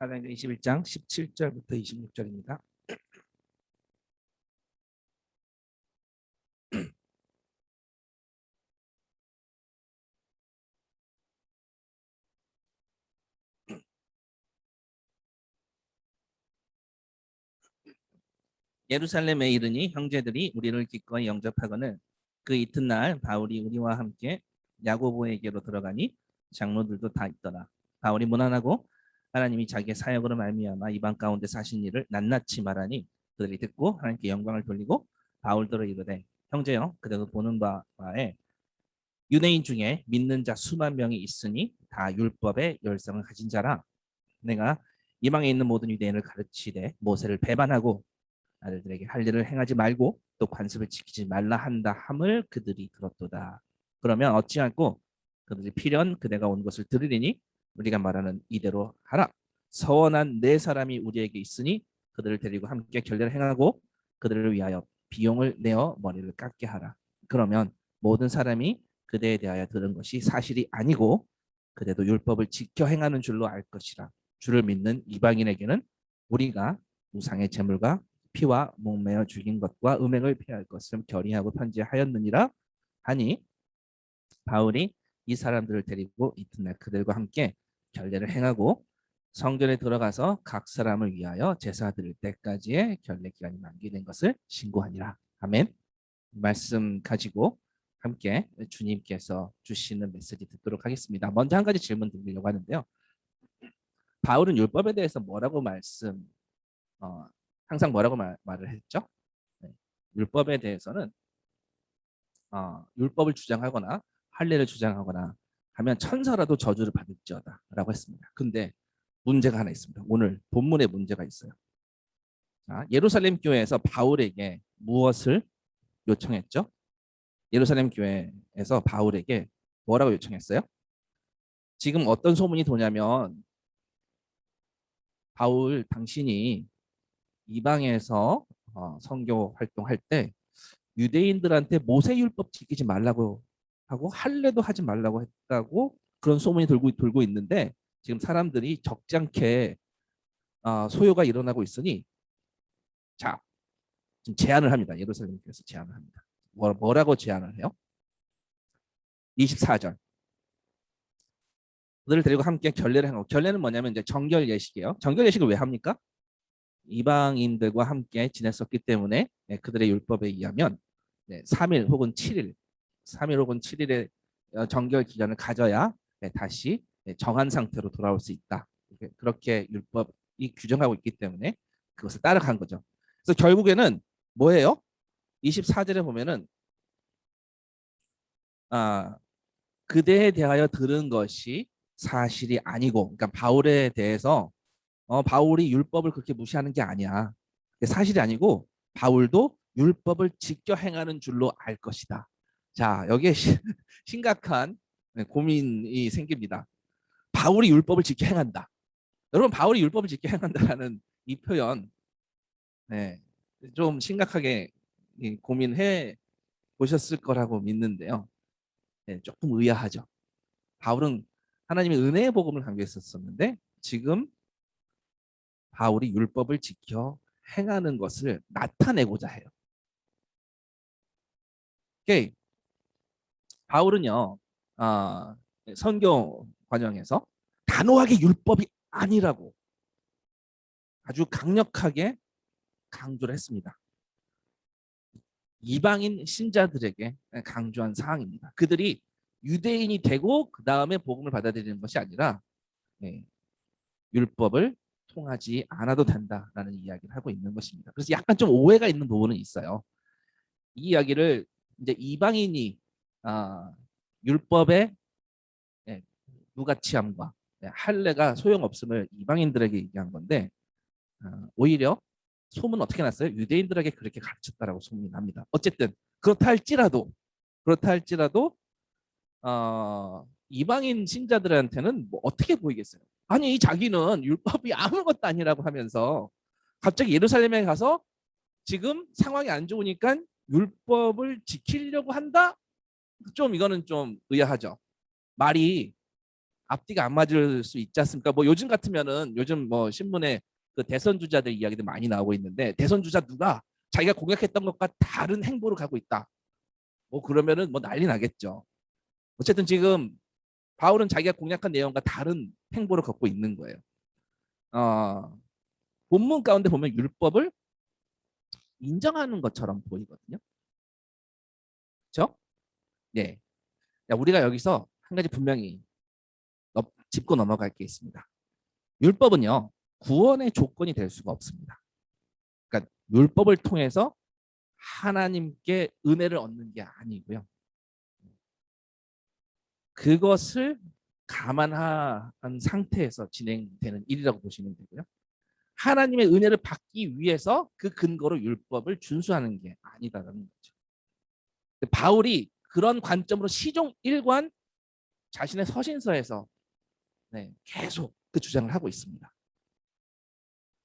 사도행전 21장 17절부터 26절입니다. 예루살렘에 이르니 형제들이 우리를 기꺼이 영접하거늘 그 이튿날 바울이 우리와 함께 야고보에게로 들어가니 장로들도 다 있더라. 바울이 무난하고 하나님이 자기의 사역으로 말미암아 이방 가운데 사신 일을 낱낱이 말하니 그들이 듣고 하나님께 영광을 돌리고 바울더러 이르되 형제여 그대가 보는 바에 유대인 중에 믿는 자 수만 명이 있으니 다 율법의 열성을 가진 자라. 내가 이방에 있는 모든 유대인을 가르치되 모세를 배반하고 아들들에게 할 일을 행하지 말고 또 관습을 지키지 말라 한다 함을 그들이 들었도다. 그러면 어찌할꼬 그들이 필연 그대가 온 것을 들으리니 우리가 말하는 이대로 하라. 서원한 네 사람이 우리에게 있으니 그들을 데리고 함께 결례를 행하고 그들을 위하여 비용을 내어 머리를 깎게 하라. 그러면 모든 사람이 그대에 대하여 들은 것이 사실이 아니고 그대도 율법을 지켜 행하는 줄로 알 것이라. 주를 믿는 이방인에게는 우리가 우상의 제물과 피와 목매어 죽인 것과 음행을 피할 것을 결의하고 편지하였느니라 하니 바울이 이 사람들을 데리고 이튿날 그들과 함께 결례를 행하고 성전에 들어가서 각 사람을 위하여 제사 드릴 때까지의 결례 기간이 만기된 것을 신고하니라. 아멘. 말씀 가지고 함께 주님께서 주시는 메시지 듣도록 하겠습니다. 먼저 한 가지 질문 드리려고 하는데요. 바울은 율법에 대해서 뭐라고 항상 뭐라고 말을 했죠? 네. 율법에 대해서는 율법을 주장하거나 할례를 주장하거나 하면 천사라도 저주를 받을지어다 라고 했습니다. 근데 문제가 하나 있습니다. 오늘 본문에 문제가 있어요. 자, 예루살렘 교회에서 바울에게 무엇을 요청했죠? 예루살렘 교회에서 바울에게 뭐라고 요청했어요? 지금 어떤 소문이 도냐면 바울 당신이 이방에서 선교 활동할 때 유대인들한테 모세율법 지키지 말라고 하고 할례도 하지 말라고 했다고 그런 소문이 돌고 있는데 지금 사람들이 적지 않게 소요가 일어나고 있으니 자 지금 제안을 합니다. 예루살렘 교회에서 제안을 합니다. 뭐라고 제안을 해요? 24절 그들을 데리고 함께 결례를 하고 결례는 뭐냐면 이제 정결 예식이에요. 정결 예식을 왜 합니까? 이방인들과 함께 지냈었기 때문에 그들의 율법에 의하면 3일 혹은 7일 3일 혹은 7일의 정결 기간을 가져야 다시 정한 상태로 돌아올 수 있다. 그렇게 율법이 규정하고 있기 때문에 그것을 따라간 거죠. 그래서 결국에는 뭐예요? 24절에 보면은 그대에 대하여 들은 것이 사실이 아니고, 그러니까 바울에 대해서 바울이 율법을 그렇게 무시하는 게 아니야. 사실이 아니고 바울도 율법을 지켜 행하는 줄로 알 것이다. 자, 여기에 심각한 고민이 생깁니다. 바울이 율법을 지켜 행한다. 여러분, 바울이 율법을 지켜 행한다라는 이 표현, 네, 좀 심각하게 고민해 보셨을 거라고 믿는데요. 네, 조금 의아하죠. 바울은 하나님의 은혜의 복음을 강조했었는데 지금 바울이 율법을 지켜 행하는 것을 나타내고자 해요. 그러니까 바울은요, 선교 과정에서 단호하게 율법이 아니라고 아주 강력하게 강조를 했습니다. 이방인 신자들에게 강조한 사항입니다. 그들이 유대인이 되고 그 다음에 복음을 받아들이는 것이 아니라 율법을 통하지 않아도 된다라는 이야기를 하고 있는 것입니다. 그래서 약간 좀 오해가 있는 부분은 있어요. 이 이야기를 이제 이방인이 율법의 무가치함과 할례가 소용없음을 이방인들에게 얘기한 건데 오히려 소문은 어떻게 났어요? 유대인들에게 그렇게 가르쳤다라고 소문이 납니다. 어쨌든 그렇다 할지라도 이방인 신자들한테는 뭐 어떻게 보이겠어요? 아니 자기는 율법이 아무것도 아니라고 하면서 갑자기 예루살렘에 가서 지금 상황이 안 좋으니까 율법을 지키려고 한다? 좀 이거는 좀 의아하죠. 말이 앞뒤가 안 맞을 수 있지 않습니까? 뭐 요즘 같으면은 요즘 뭐 신문에 그 대선 주자들 이야기도 많이 나오고 있는데 대선 주자 누가 자기가 공약했던 것과 다른 행보를 가고 있다. 뭐 그러면은 뭐 난리 나겠죠. 어쨌든 지금 바울은 자기가 공약한 내용과 다른 행보를 걷고 있는 거예요. 본문 가운데 보면 율법을 인정하는 것처럼 보이거든요. 그렇죠? 네. 자, 우리가 여기서 한 가지 분명히 짚고 넘어갈 게 있습니다. 율법은요, 구원의 조건이 될 수가 없습니다. 그러니까 율법을 통해서 하나님께 은혜를 얻는 게 아니고요. 그것을 감안한 상태에서 진행되는 일이라고 보시면 되고요. 하나님의 은혜를 받기 위해서 그 근거로 율법을 준수하는 게 아니다라는 거죠. 바울이 그런 관점으로 시종 1관 자신의 서신서에서 계속 그 주장을 하고 있습니다.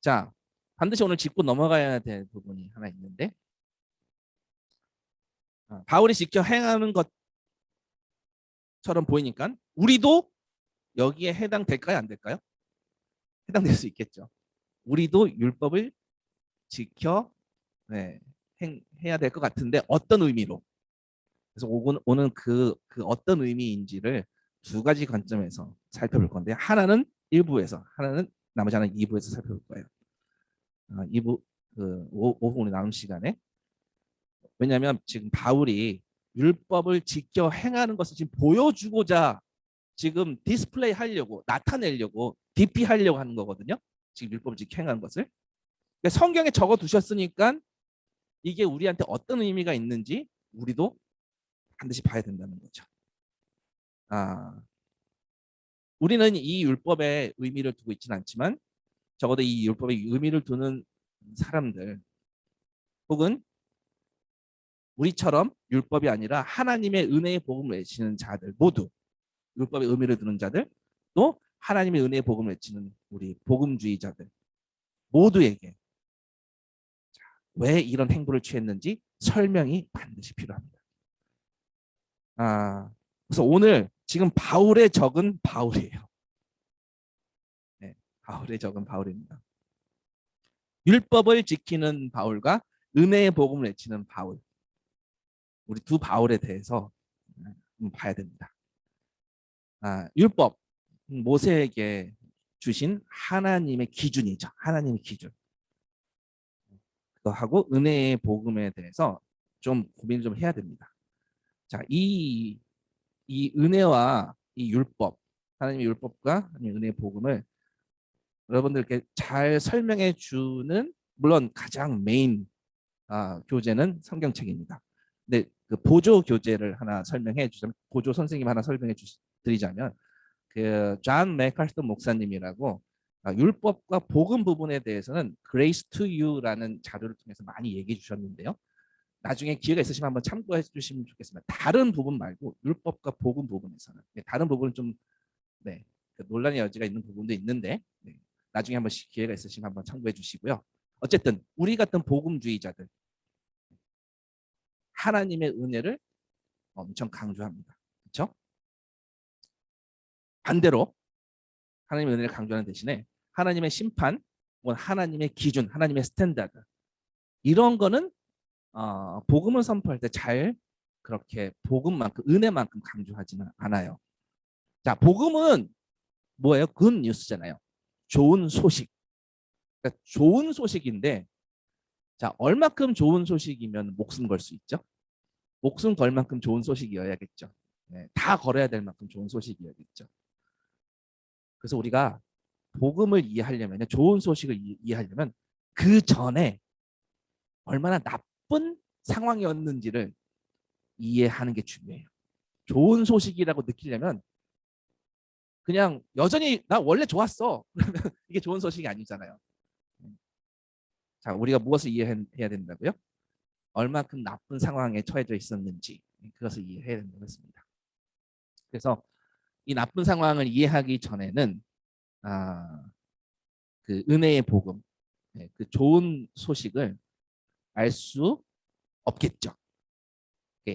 자, 반드시 오늘 짚고 넘어가야 될 부분이 하나 있는데 바울이 지켜 행하는 것처럼 보이니까 우리도 여기에 해당될까요? 안 될까요? 해당될 수 있겠죠. 우리도 율법을 지켜 해야 될 것 같은데 어떤 의미로? 그래서 오늘 그 어떤 의미인지를 두 가지 관점에서 살펴볼 건데 하나는 1부에서 하나는 나머지 하나는 2부에서 살펴볼 거예요. 2부 오후 우리 남은 시간에 왜냐하면 지금 바울이 율법을 지켜 행하는 것을 지금 보여주고자 지금 디스플레이 하려고 나타내려고 DP하려고 하는 거거든요. 지금 율법을 지켜 행하는 것을 그러니까 성경에 적어 두셨으니까 이게 우리한테 어떤 의미가 있는지 우리도 반드시 봐야 된다는 거죠. 우리는 이 율법의 의미를 두고 있지는 않지만 적어도 이 율법의 의미를 두는 사람들 혹은 우리처럼 율법이 아니라 하나님의 은혜의 복음을 외치는 자들 모두 율법의 의미를 두는 자들 또 하나님의 은혜의 복음을 외치는 우리 복음주의자들 모두에게 왜 이런 행보를 취했는지 설명이 반드시 필요합니다. 그래서 오늘 지금 바울의 적은 바울이에요. 네, 바울의 적은 바울입니다. 율법을 지키는 바울과 은혜의 복음을 외치는 바울. 우리 두 바울에 대해서 봐야 됩니다. 율법, 모세에게 주신 하나님의 기준이죠. 하나님의 기준. 그거하고 은혜의 복음에 대해서 좀 고민을 좀 해야 됩니다. 자, 이 은혜와 이 율법, 하나님의 율법과 하나님의 은혜의 복음을 여러분들께 잘 설명해 주는 물론 가장 메인 교재는 성경책입니다. 근데 그 보조 교재를 하나 설명해 주자면 보조 선생님 하나 설명해 드리자면 그 존 맥칼스터 목사님이라고 율법과 복음 부분에 대해서는 Grace to You라는 자료를 통해서 많이 얘기해 주셨는데요. 나중에 기회가 있으시면 한번 참고해 주시면 좋겠습니다. 다른 부분 말고 율법과 복음 부분에서는 다른 부분은 좀 논란의 여지가 있는 부분도 있는데 나중에 한번 기회가 있으시면 한번 참고해 주시고요. 어쨌든 우리 같은 복음주의자들 하나님의 은혜를 엄청 강조합니다. 그렇죠? 반대로 하나님의 은혜를 강조하는 대신에 하나님의 심판, 하나님의 기준, 하나님의 스탠다드 이런 거는 복음을 선포할 때 잘 그렇게 복음만큼 은혜만큼 강조하지는 않아요. 자, 복음은 뭐예요? 굿 뉴스잖아요. 좋은 소식. 그러니까 좋은 소식인데 자, 얼마큼 좋은 소식이면 목숨 걸 수 있죠? 목숨 걸 만큼 좋은 소식이어야겠죠. 다 걸어야 될 만큼 좋은 소식이어야겠죠. 그래서 우리가 복음을 이해하려면 좋은 소식을 이해하려면 그 전에 얼마나 나쁜 상황이었는지를 이해하는 게 중요해요. 좋은 소식이라고 느끼려면 그냥 여전히 나 원래 좋았어. 그러면 이게 좋은 소식이 아니잖아요. 자, 우리가 무엇을 이해해야 된다고요? 얼마큼 나쁜 상황에 처해져 있었는지 그것을 이해해야 된다고 했습니다. 그래서 이 나쁜 상황을 이해하기 전에는 그 은혜의 복음, 그 좋은 소식을 알 수 없겠죠.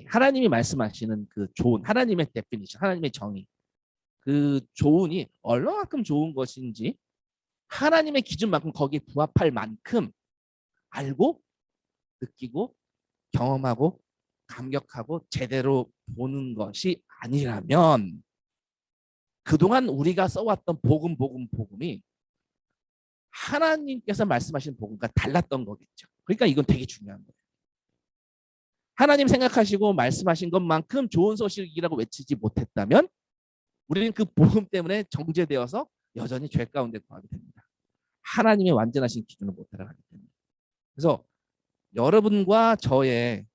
하나님이 말씀하시는 그 좋은 하나님의 데피니션, 하나님의 정의, 그 조언이 얼마만큼 좋은 것인지 하나님의 기준만큼 거기에 부합할 만큼 알고 느끼고 경험하고 감격하고 제대로 보는 것이 아니라면 그동안 우리가 써왔던 복음이 하나님께서 말씀하신 복음과 달랐던 거겠죠. 그러니까 이건 되게 중요한 거예요. 하나님 생각하시고 말씀하신 것만큼 좋은 소식이라고 외치지 못했다면 우리는 그 복음 때문에 정죄되어서 여전히 죄 가운데 거하게 됩니다. 하나님의 완전하신 기준을 못 따라가기 때문에. 그래서 여러분과 저의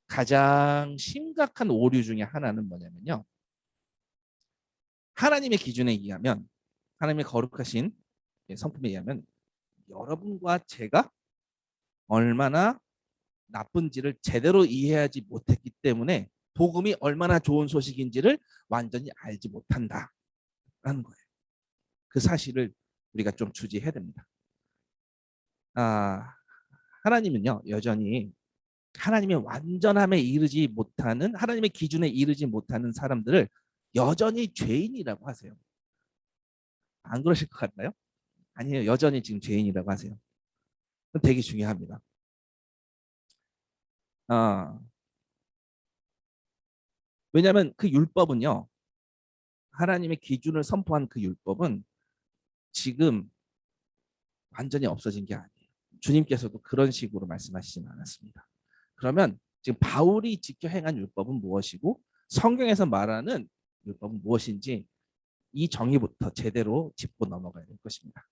가장 심각한 오류 중에 하나는 뭐냐면요. 하나님의 기준에 의하면 하나님의 거룩하신 성품에 의하면 여러분과 제가 얼마나 나쁜지를 제대로 이해하지 못했기 때문에 복음이 얼마나 좋은 소식인지를 완전히 알지 못한다라는 거예요. 그 사실을 우리가 좀 주지해야 됩니다. 하나님은요 여전히 하나님의 완전함에 이르지 못하는 하나님의 기준에 이르지 못하는 사람들을 여전히 죄인이라고 하세요. 안 그러실 것 같나요? 아니에요. 여전히 지금 죄인이라고 하세요. 되게 중요합니다. 왜냐하면 그 율법은요. 하나님의 기준을 선포한 그 율법은 지금 완전히 없어진 게 아니에요. 주님께서도 그런 식으로 말씀하시진 않았습니다. 그러면 지금 바울이 지켜 행한 율법은 무엇이고 성경에서 말하는 율법은 무엇인지 이 정의부터 제대로 짚고 넘어가야 될 것입니다.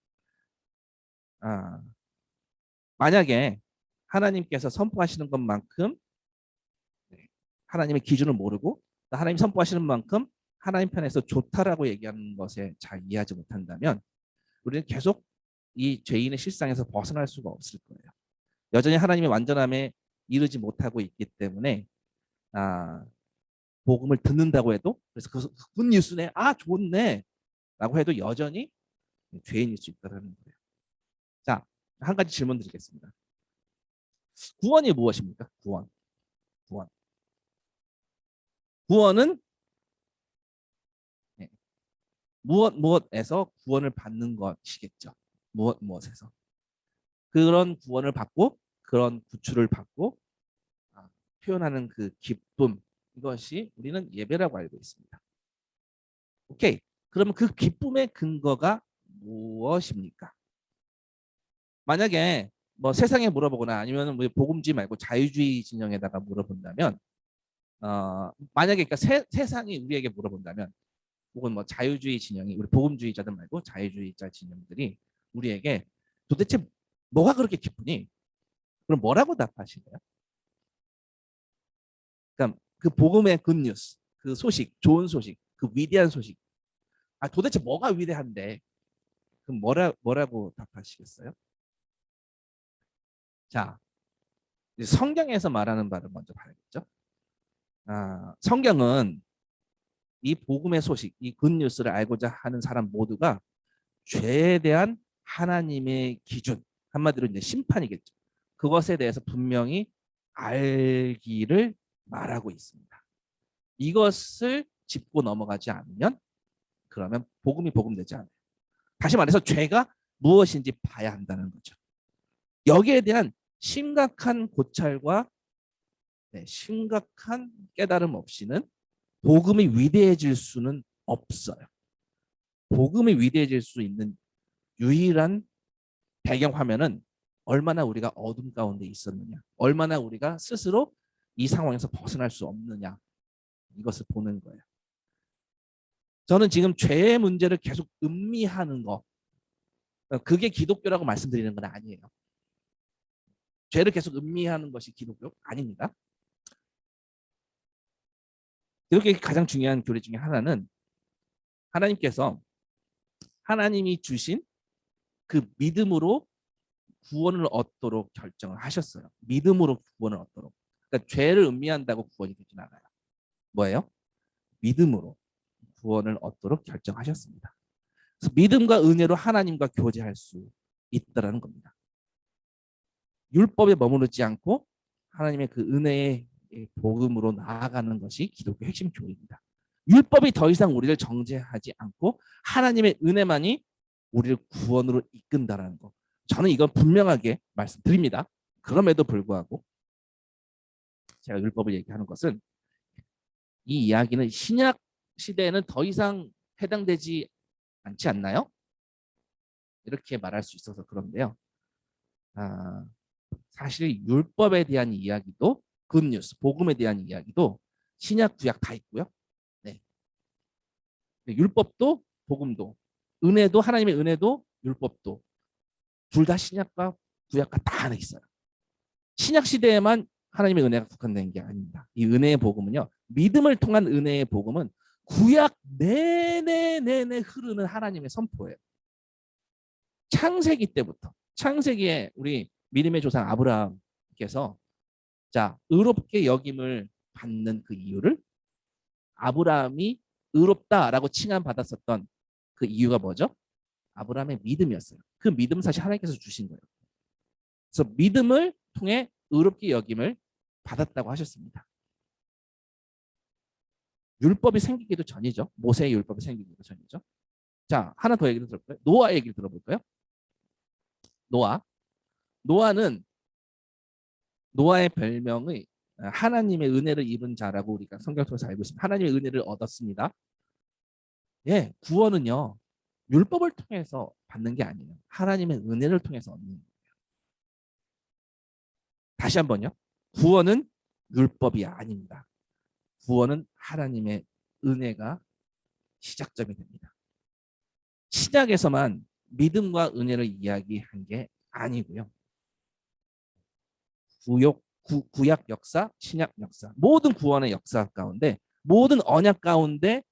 만약에 하나님께서 선포하시는 것만큼 하나님의 기준을 모르고 하나님 선포하시는 만큼 하나님 편에서 좋다라고 얘기하는 것에 잘 이해하지 못한다면 우리는 계속 이 죄인의 실상에서 벗어날 수가 없을 거예요. 여전히 하나님의 완전함에 이르지 못하고 있기 때문에 복음을 듣는다고 해도 그래서 굿 뉴스네 좋네 라고 해도 여전히 죄인일 수 있다는 거예요. 자, 한 가지 질문 드리겠습니다. 구원이 무엇입니까? 구원은 무엇에서 구원을 받는 것이겠죠. 무엇에서. 그런 구원을 받고 그런 구출을 받고 표현하는 그 기쁨 이것이 우리는 예배라고 알고 있습니다. 오케이. 그러면 그 기쁨의 근거가 무엇입니까? 만약에 뭐 세상에 물어보거나 아니면 복음주의 말고 자유주의 진영에다가 물어본다면 만약에 그러니까 세상이 우리에게 물어본다면 혹은 뭐 자유주의 진영이 우리 복음주의자들 말고 자유주의자 진영들이 우리에게 도대체 뭐가 그렇게 기쁘니? 그럼 뭐라고 답하시나요? 그러니까 그 복음의 굿뉴스, 그 소식, 좋은 소식, 그 위대한 소식. 도대체 뭐가 위대한데? 그럼 뭐라고 답하시겠어요? 자, 성경에서 말하는 바를 먼저 봐야겠죠. 성경은 이 복음의 소식, 이 굿뉴스를 알고자 하는 사람 모두가 죄에 대한 하나님의 기준, 한마디로 이제 심판이겠죠. 그것에 대해서 분명히 알기를 말하고 있습니다. 이것을 짚고 넘어가지 않으면 그러면 복음이 복음되지 않아요. 다시 말해서 죄가 무엇인지 봐야 한다는 거죠. 여기에 대한 심각한 고찰과 심각한 깨달음 없이는 복음이 위대해질 수는 없어요. 복음이 위대해질 수 있는 유일한 배경 화면은 얼마나 우리가 어둠 가운데 있었느냐, 얼마나 우리가 스스로 이 상황에서 벗어날 수 없느냐, 이것을 보는 거예요. 저는 지금 죄의 문제를 계속 음미하는 거, 그게 기독교라고 말씀드리는 건 아니에요. 죄를 계속 음미하는 것이 기독교 아닙니다. 이렇게 가장 중요한 교리 중에 하나는 하나님께서 하나님이 주신 그 믿음으로 구원을 얻도록 결정을 하셨어요. 믿음으로 구원을 얻도록. 그러니까 죄를 음미한다고 구원이 되진 않아요. 뭐예요? 믿음으로 구원을 얻도록 결정하셨습니다. 그래서 믿음과 은혜로 하나님과 교제할 수 있다는 겁니다. 율법에 머무르지 않고 하나님의 그 은혜의 복음으로 나아가는 것이 기독교 핵심 교리입니다. 율법이 더 이상 우리를 정죄하지 않고 하나님의 은혜만이 우리를 구원으로 이끈다라는 거. 저는 이건 분명하게 말씀드립니다. 그럼에도 불구하고 제가 율법을 얘기하는 것은 이 이야기는 신약 시대에는 더 이상 해당되지 않지 않나요? 이렇게 말할 수 있어서 그런데요. 사실 율법에 대한 이야기도 굿뉴스, 복음에 대한 이야기도 신약, 구약 다 있고요. 네. 율법도 복음도 은혜도 하나님의 은혜도 율법도 둘 다 신약과 구약과 다 안에 있어요. 신약 시대에만 하나님의 은혜가 국한된 게 아닙니다. 이 은혜의 복음은요. 믿음을 통한 은혜의 복음은 구약 내내 흐르는 하나님의 선포예요. 창세기 때부터 창세기에 우리 믿음의 조상 아브라함께서 자 의롭게 여김을 받는 그 이유를 아브라함이 의롭다라고 칭함받았었던 그 이유가 뭐죠? 아브라함의 믿음이었어요. 그 믿음 사실 하나님께서 주신 거예요. 그래서 믿음을 통해 의롭게 여김을 받았다고 하셨습니다. 율법이 생기기도 전이죠. 모세의 율법이 생기기도 전이죠. 자, 하나 더 얘기를 들어볼까요? 노아 얘기를 들어볼까요? 노아는 노아의 별명의 하나님의 은혜를 입은 자라고 우리가 성경 통해서 알고 있습니다. 하나님의 은혜를 얻었습니다. 예, 구원은요. 율법을 통해서 받는 게 아니에요. 하나님의 은혜를 통해서 얻는 거예요. 다시 한번요. 구원은 율법이 아닙니다. 구원은 하나님의 은혜가 시작점이 됩니다. 신약에서만 믿음과 은혜를 이야기한 게 아니고요. 구약 역사, 신약 역사, 모든 구원의 역사 가운데 모든 언약 가운데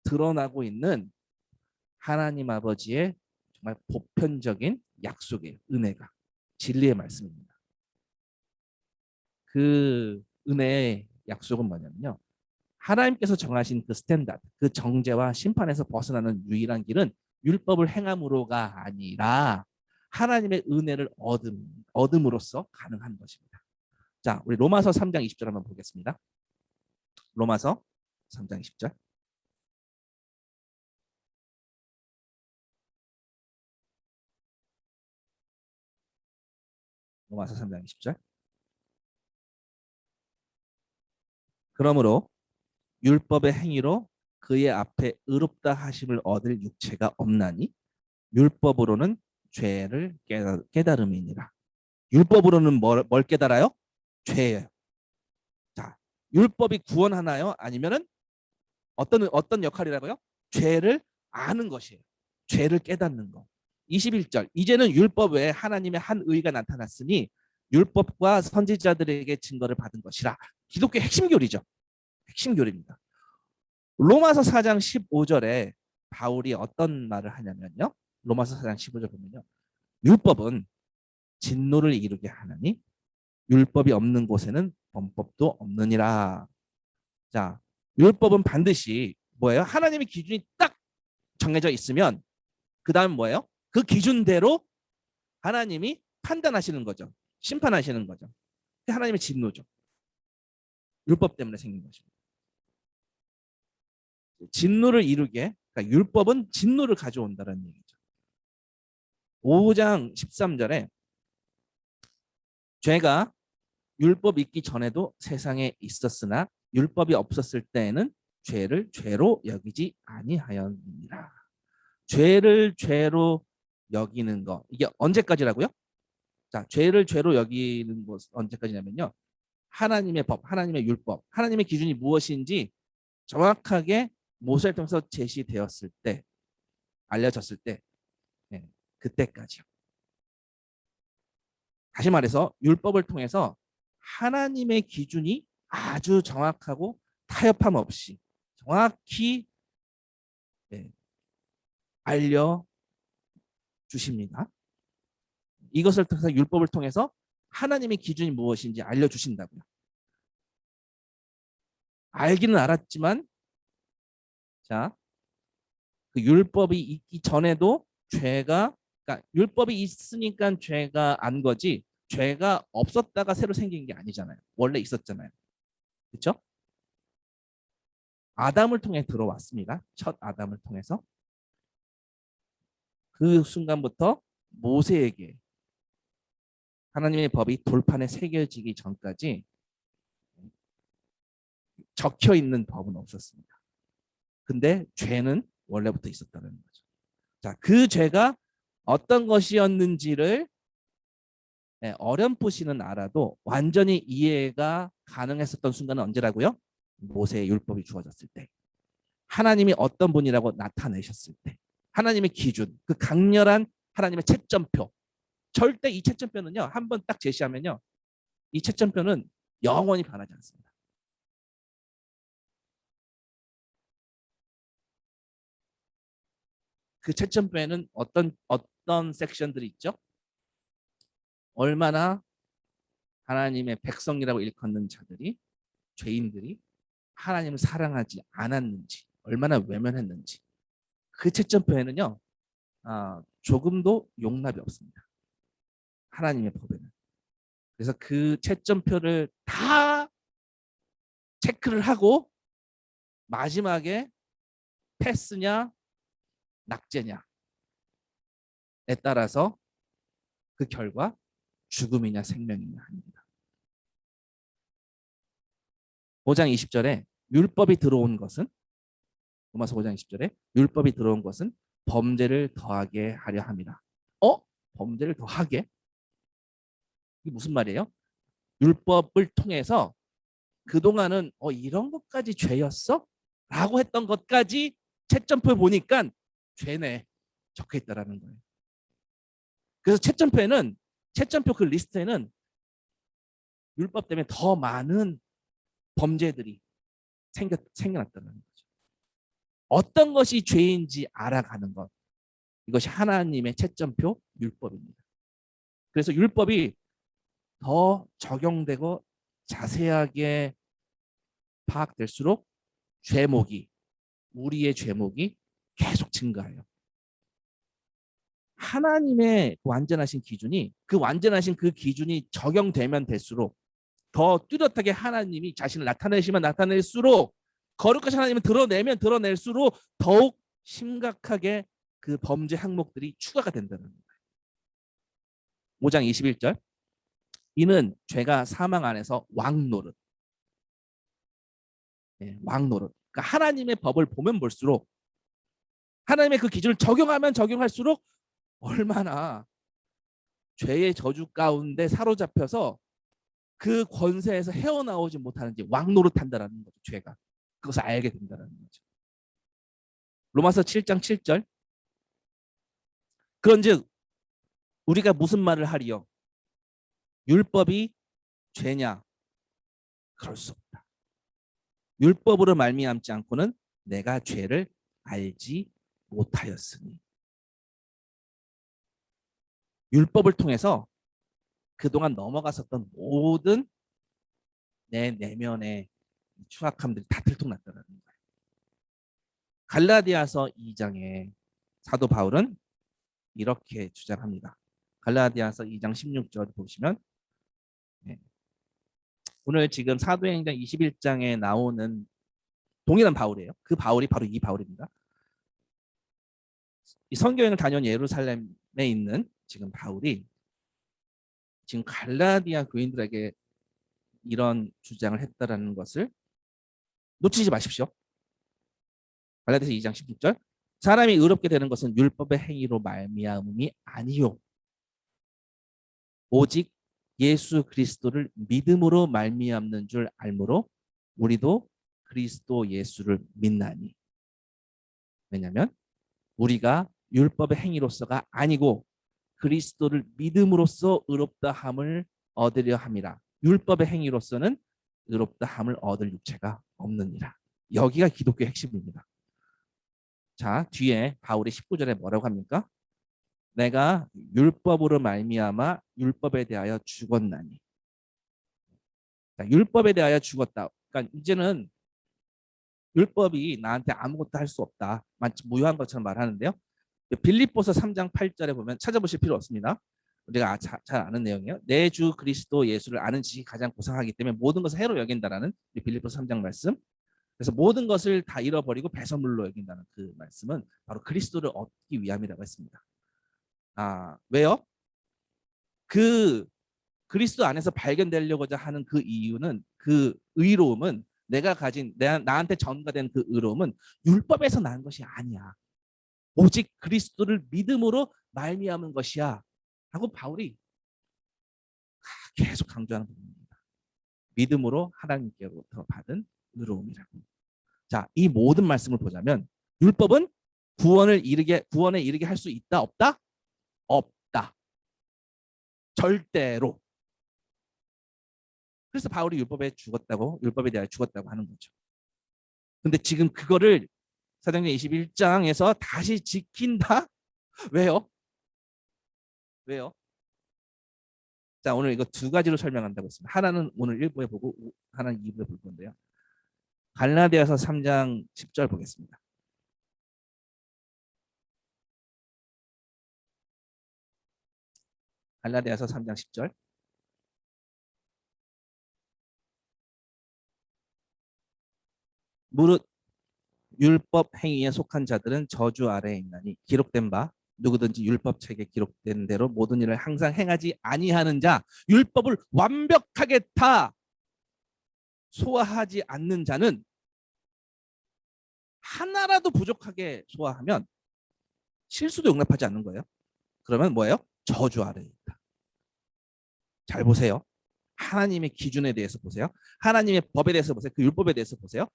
드러나고 있는 하나님 아버지의 정말 보편적인 약속이에요. 은혜가 진리의 말씀입니다. 그 은혜의 약속은 뭐냐면요. 하나님께서 정하신 그 스탠다드, 그 정죄와 심판에서 벗어나는 유일한 길은 율법을 행함으로가 아니라 하나님의 은혜를 얻음으로써 가능한 것입니다. 자, 우리 로마서 3장 20절 한번 보겠습니다. 로마서 3장 20절. 로마서 3장 20절. 그러므로 율법의 행위로 그의 앞에 의롭다 하심을 얻을 육체가 없나니 율법으로는 죄를 깨달음이니라. 율법으로는 뭘 깨달아요? 죄예요. 자, 율법이 구원하나요? 아니면은 어떤 역할이라고요? 죄를 아는 것이에요. 죄를 깨닫는 거. 21절. 이제는 율법 외에 하나님의 한 의가 나타났으니 율법과 선지자들에게 증거를 받은 것이라. 기독교의 핵심 교리죠. 핵심 교리입니다. 로마서 4장 15절에 바울이 어떤 말을 하냐면요. 로마서 4장 15절 보면요. 율법은 진노를 이루게 하나니 율법이 없는 곳에는 범법도 없느니라. 자, 율법은 반드시 뭐예요? 하나님의 기준이 딱 정해져 있으면 그 다음 뭐예요? 그 기준대로 하나님이 판단하시는 거죠. 심판하시는 거죠. 하나님의 진노죠. 율법 때문에 생긴 것입니다. 진노를 이루게, 그러니까 율법은 진노를 가져온다는 얘기죠. 5장 13절에 죄가 율법 있기 전에도 세상에 있었으나 율법이 없었을 때에는 죄를 죄로 여기지 아니하였느니라. 죄를 죄로 여기는 거 이게 언제까지라고요? 자, 죄를 죄로 여기는 것 언제까지냐면요. 하나님의 법, 하나님의 율법, 하나님의 기준이 무엇인지 정확하게 모세를 통해서 제시되었을 때, 알려졌을 때, 네, 그때까지요. 다시 말해서 율법을 통해서 하나님의 기준이 아주 정확하고 타협함 없이 정확히 네, 알려 주십니다. 이것을 통해서 율법을 통해서 하나님의 기준이 무엇인지 알려 주신다고요. 알기는 알았지만 자, 그 율법이 있기 전에도 죄가 그러니까 율법이 있으니까 죄가 안 거지 죄가 없었다가 새로 생긴 게 아니잖아요. 원래 있었잖아요. 그렇죠? 아담을 통해 들어왔습니다. 첫 아담을 통해서. 그 순간부터 모세에게 하나님의 법이 돌판에 새겨지기 전까지 적혀 있는 법은 없었습니다. 근데 죄는 원래부터 있었다는 거죠. 자, 그 죄가 어떤 것이었는지를 어렴풋이는 알아도 완전히 이해가 가능했었던 순간은 언제라고요? 모세의 율법이 주어졌을 때. 하나님이 어떤 분이라고 나타내셨을 때. 하나님의 기준, 그 강렬한 하나님의 채점표. 절대 이 채점표는요, 한번 딱 제시하면요, 이 채점표는 영원히 변하지 않습니다. 그 채점표에는 어떤 섹션들이 있죠? 얼마나 하나님의 백성이라고 일컫는 자들이, 죄인들이 하나님을 사랑하지 않았는지, 얼마나 외면했는지. 그 채점표에는요, 조금도 용납이 없습니다. 하나님의 법에는. 그래서 그 채점표를 다 체크를 하고 마지막에 패스냐 낙제냐에 따라서 그 결과 죽음이냐 생명이냐 합니다. 5장 20절에 율법이 들어온 것은, 로마서 5장 20절에 율법이 들어온 것은 범죄를 더하게 하려 함이라. 범죄를 더하게? 이게 무슨 말이에요? 율법을 통해서 그동안은 이런 것까지 죄였어? 라고 했던 것까지 채점표 보니까 죄네 적혀 있다라는 거예요. 그래서 채점표 그 리스트에는 율법 때문에 더 많은 범죄들이 생겨났다는 거죠. 어떤 것이 죄인지 알아가는 것. 이것이 하나님의 채점표 율법입니다. 그래서 율법이 더 적용되고 자세하게 파악될수록 우리의 죄목이 계속 증가해요. 하나님의 완전하신 기준이, 그 완전하신 그 기준이 적용되면 될수록 더 뚜렷하게 하나님이 자신을 나타내시면 나타낼수록, 거룩하신 하나님을 드러낼수록 더욱 심각하게 그 범죄 항목들이 추가가 된다는 거예요. 5장 21절. 이는 죄가 사망 안에서 왕노릇. 왕노릇. 그러니까 하나님의 법을 보면 볼수록, 하나님의 그 기준을 적용하면 적용할수록 얼마나 죄의 저주 가운데 사로잡혀서 그 권세에서 헤어나오지 못하는지 왕노릇한다라는 거죠. 죄가. 그것을 알게 된다는 거죠. 로마서 7장 7절. 그런즉 우리가 무슨 말을 하리요? 율법이 죄냐? 그럴 수 없다. 율법으로 말미암지 않고는 내가 죄를 알지 못하였으니. 율법을 통해서 그동안 넘어갔었던 모든 내 내면의 추악함들이 다 들통났다는 거예요. 갈라디아서 2장에 사도 바울은 이렇게 주장합니다. 갈라디아서 2장 16절 보시면, 오늘 지금 사도행전 21장에 나오는 동일한 바울이에요. 그 바울이 바로 이 바울입니다. 이 선교행을 다녀온 예루살렘에 있는 지금 바울이 지금 갈라디아 교인들에게 이런 주장을 했다라는 것을 놓치지 마십시오. 갈라디아서 2장 16절. 사람이 의롭게 되는 것은 율법의 행위로 말미암음이 아니요, 오직 예수 그리스도를 믿음으로 말미암는 줄 알므로 우리도 그리스도 예수를 믿나니. 왜냐하면 우리가 율법의 행위로서가 아니고 그리스도를 믿음으로써 의롭다 함을 얻으려 함이라. 율법의 행위로서는 의롭다 함을 얻을 육체가 없느니라. 여기가 기독교의 핵심입니다. 자, 뒤에 바울이 19절에 뭐라고 합니까? 내가 율법으로 말미암아 율법에 대하여 죽었나니. 자, 율법에 대하여 죽었다. 그러니까 이제는 율법이 나한테 아무것도 할 수 없다, 마치 무효한 것처럼 말하는데요. 빌립보서 3장 8절에 보면, 찾아보실 필요 없습니다. 우리가 잘 아는 내용이에요. 내 주 그리스도 예수를 아는 지식이 가장 고상하기 때문에 모든 것을 해로 여긴다라는 빌립보서 3장 말씀. 그래서 모든 것을 다 잃어버리고 배설물로 여긴다는 그 말씀은 바로 그리스도를 얻기 위함이라고 했습니다. 왜요? 그 그리스도 안에서 발견되려고자 하는 그 이유는, 그 의로움은, 내가 가진 나한테 전가된 그 의로움은 율법에서 난 것이 아니야. 오직 그리스도를 믿음으로 말미암은 것이야. 하고 바울이 계속 강조하는 부분입니다. 믿음으로 하나님께로부터 받은 의로움이라고. 자, 이 모든 말씀을 보자면 율법은 구원에 이르게 할 수 있다, 없다? 없다. 절대로. 그래서 바울이 율법에 대하여 죽었다고 하는 거죠. 근데 지금 그거를 사도행전 21장에서 다시 지킨다? 왜요? 왜요? 자, 오늘 이거 두 가지로 설명한다고 했습니다. 하나는 오늘 1부에 보고 하나는 2부에 볼 건데요. 갈라디아서 3장 10절 보겠습니다. 갈라디아서 3장 10절. 무릇 율법 행위에 속한 자들은 저주 아래에 있나니 기록된 바 누구든지 율법책에 기록된 대로 모든 일을 항상 행하지 아니하는 자, 율법을 완벽하게 다 소화하지 않는 자는 하나라도 부족하게 소화하면 실수도 용납하지 않는 거예요. 그러면 뭐예요? 저주 아래에 있다. 잘 보세요. 하나님의 기준에 대해서 보세요. 하나님의 법에 대해서 보세요. 그 율법에 대해서 보세요.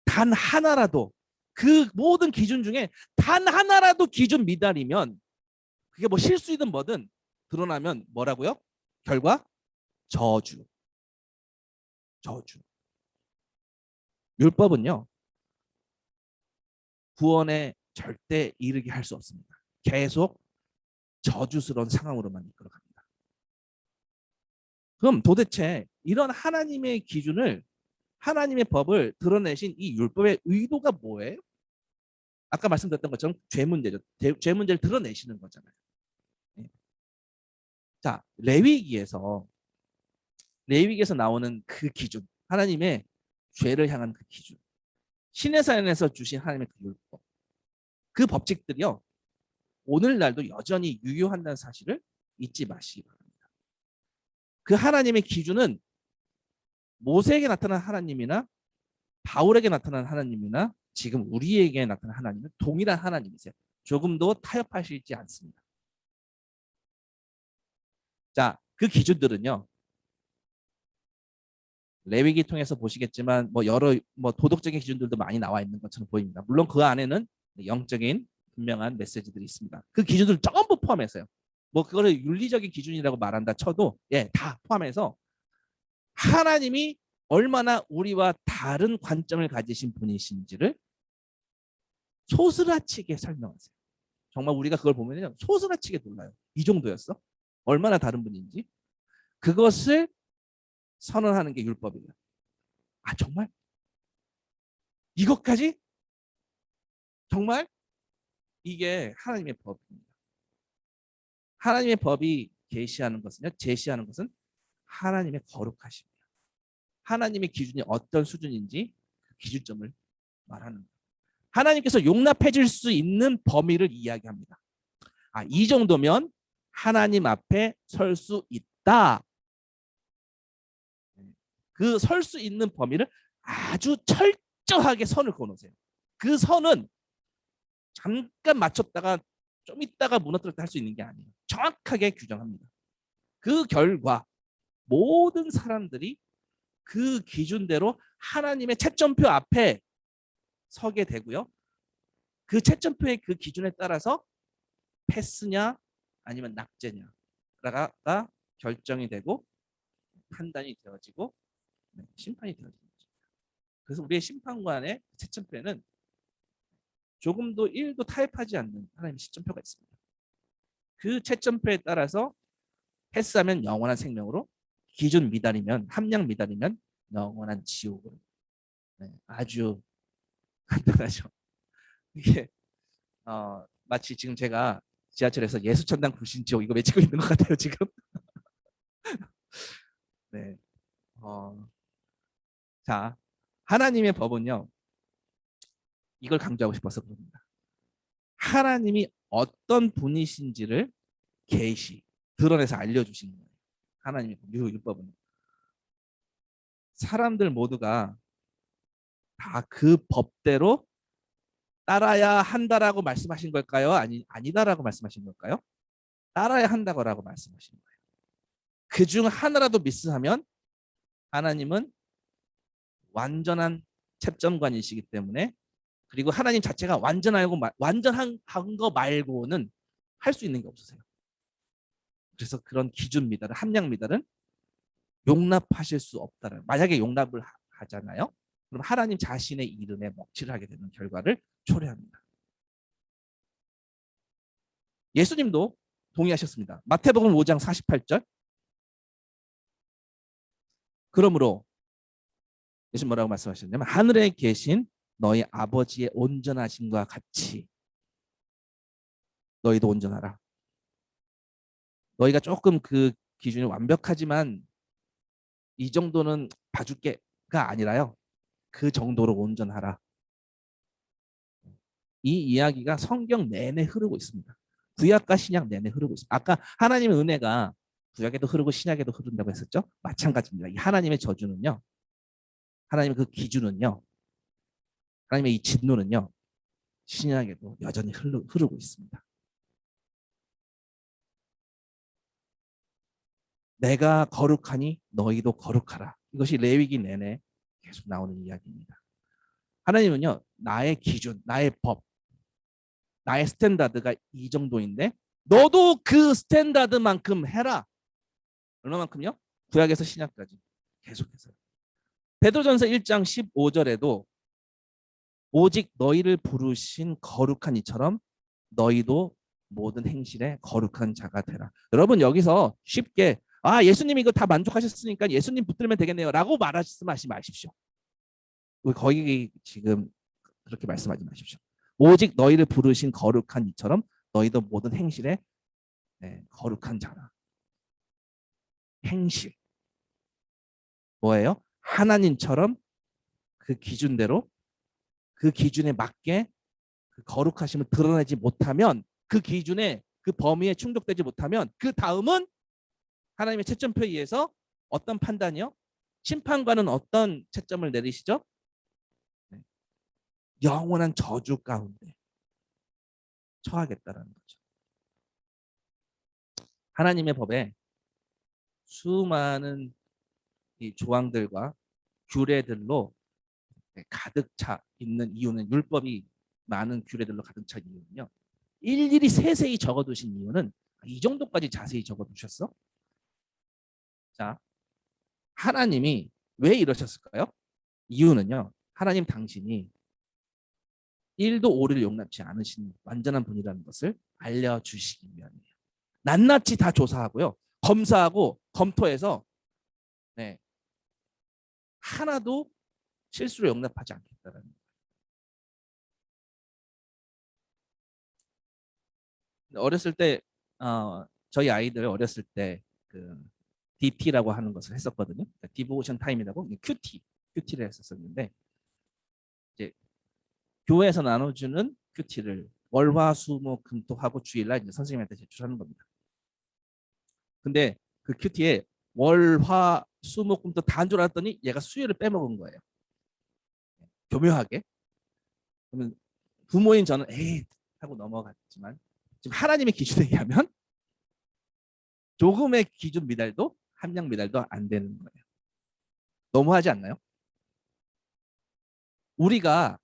단 하나라도, 그 모든 기준 중에 단 하나라도 기준 미달이면, 그게 뭐 실수이든 뭐든 드러나면 뭐라고요? 결과 저주. 율법은요, 구원에 절대 이르게 할 수 없습니다. 계속 저주스러운 상황으로만 이끌어갑니다. 그럼 도대체 이런 하나님의 기준을, 하나님의 법을 드러내신 이 율법의 의도가 뭐예요? 아까 말씀드렸던 것처럼 죄 문제죠. 죄 문제를 드러내시는 거잖아요. 자, 레위기에서 나오는 그 기준, 하나님의 죄를 향한 그 기준, 시내산에서 주신 하나님의 그 율법, 그 법칙들이요, 오늘날도 여전히 유효한다는 사실을 잊지 마시기 바랍니다. 그 하나님의 기준은 모세에게 나타난 하나님이나 바울에게 나타난 하나님이나 지금 우리에게 나타난 하나님은 동일한 하나님이세요. 조금도 타협하시지 않습니다. 자, 그 기준들은요, 레위기 통해서 보시겠지만 여러 도덕적인 기준들도 많이 나와 있는 것처럼 보입니다. 물론 그 안에는 영적인 분명한 메시지들이 있습니다. 그 기준들 전부 포함해서요. 그거를 윤리적인 기준이라고 말한다 쳐도 다 포함해서 하나님이 얼마나 우리와 다른 관점을 가지신 분이신지를 소스라치게 설명하세요. 정말 우리가 그걸 보면 소스라치게 놀라요. 이 정도였어? 얼마나 다른 분인지. 그것을 선언하는 게 율법이에요. 정말? 이것까지? 정말? 이게 하나님의 법입니다. 하나님의 법이 제시하는 것은 하나님의 거룩하십니다. 하나님의 기준이 어떤 수준인지 그 기준점을 말하는 거예요. 하나님께서 용납해 줄 수 있는 범위를 이야기합니다. 이 정도면 하나님 앞에 설 수 있다. 그 설 수 있는 범위를 아주 철저하게 선을 그어놓으세요. 그 선은 잠깐 맞췄다가 좀 있다가 무너뜨렸다 할 수 있는 게 아니에요. 정확하게 규정합니다. 그 결과 모든 사람들이 그 기준대로 하나님의 채점표 앞에 서게 되고요. 그 채점표의 그 기준에 따라서 패스냐 아니면 낙제냐가 결정이 되고 판단이 되어지고 심판이 되어지는 거죠. 그래서 우리의 심판관의 채점표에는 조금도 1도 타협하지 않는 하나님의 채점표가 있습니다. 그 채점표에 따라서 패스하면 영원한 생명으로, 기준 미달이면, 함량 미달이면 영원한 지옥으로. 아주 간단하죠. 이게 마치 지금 제가 지하철에서 예수천당 불신지옥 이거 외치고 있는 것 같아요 지금. 네. 자, 하나님의 법은요. 이걸 강조하고 싶어서 그럽니다. 하나님이 어떤 분이신지를 계시, 드러내서 알려주시는 거예요. 하나님의 율법은. 사람들 모두가 다 그 법대로 따라야 한다라고 말씀하신 걸까요? 아니다라고 말씀하신 걸까요? 따라야 한다고 말씀하신 거예요. 그중 하나라도 미스하면 하나님은 완전한 채점관이시기 때문에, 그리고 하나님 자체가 완전한 거 말고는 할 수 있는 게 없으세요. 그래서 그런 기준 미달은, 함량 미달은 용납하실 수 없다는, 만약에 용납을 하잖아요. 그럼 하나님 자신의 이름에 먹칠을 하게 되는 결과를 초래합니다. 예수님도 동의하셨습니다. 마태복음 5장 48절. 그러므로 예수님 뭐라고 말씀하셨냐면, 하늘에 계신 너희 아버지의 온전하심과 같이 너희도 온전하라. 너희가 조금 그 기준이 완벽하지만 이 정도는 봐줄게가 아니라요. 그 정도로 온전하라. 이 이야기가 성경 내내 흐르고 있습니다. 구약과 신약 내내 흐르고 있습니다. 아까 하나님의 은혜가 구약에도 흐르고 신약에도 흐른다고 했었죠. 마찬가지입니다. 이 하나님의 저주는요. 하나님의 그 기준은요. 하나님의 이 진노는요. 신약에도 여전히 흐르고 있습니다. 내가 거룩하니 너희도 거룩하라. 이것이 레위기 내내 계속 나오는 이야기입니다. 하나님은요. 나의 기준, 나의 법, 나의 스탠다드가 이 정도인데 너도 그 스탠다드만큼 해라. 얼마만큼요? 구약에서 신약까지 계속해서. 베드로전서 1장 15절에도 오직 너희를 부르신 거룩한 이처럼 너희도 모든 행실에 거룩한 자가 되라. 여러분 여기서 쉽게 예수님이 이거 다 만족하셨으니까 예수님 붙들면 되겠네요 라고 말씀하지 마십시오. 거기 지금 그렇게 말씀하지 마십시오. 오직 너희를 부르신 거룩한 이처럼 너희도 모든 행실에 거룩한 자라. 행실 뭐예요? 하나님처럼 그 기준대로, 그 기준에 맞게 그 거룩하심을 드러내지 못하면, 그 기준에, 그 범위에 충족되지 못하면 그 다음은 하나님의 채점표에 의해서 어떤 판단이요? 심판관은 어떤 채점을 내리시죠? 영원한 저주 가운데 처하겠다라는 거죠. 하나님의 법에 수많은 이 조항들과 규례들로 가득 차 있는 이유는, 율법이 많은 규례들로 가득 차 있는 이유는요. 일일이 세세히 적어두신 이유는, 이 정도까지 자세히 적어두셨어? 자, 하나님이 왜 이러셨을까요? 이유는요. 하나님 당신이 1도 오류를 용납치 않으신 완전한 분이라는 것을 알려주시기 위함이에요. 낱낱이 다 조사하고요. 검사하고 검토해서 하나도 실수를 용납하지 않겠다는 거예요. 어렸을 때 저희 아이들 어렸을 때 그 DT라고 하는 것을 했었거든요. 디보션 타임이라고 큐티를 했었는데, 이제 교회에서 나눠주는 큐티를 월화수목금토하고 주일날 이제 선생님한테 제출하는 겁니다. 근데 그 큐티에 월화수목금토 다 한 줄 알았더니 얘가 수요일을 빼먹은 거예요. 교묘하게. 그러면 부모인 저는 에이 하고 넘어갔지만, 지금 하나님의 기준에 의하면 조금의 기준 미달도, 함량 미달도 안 되는 거예요. 너무하지 않나요? 우리가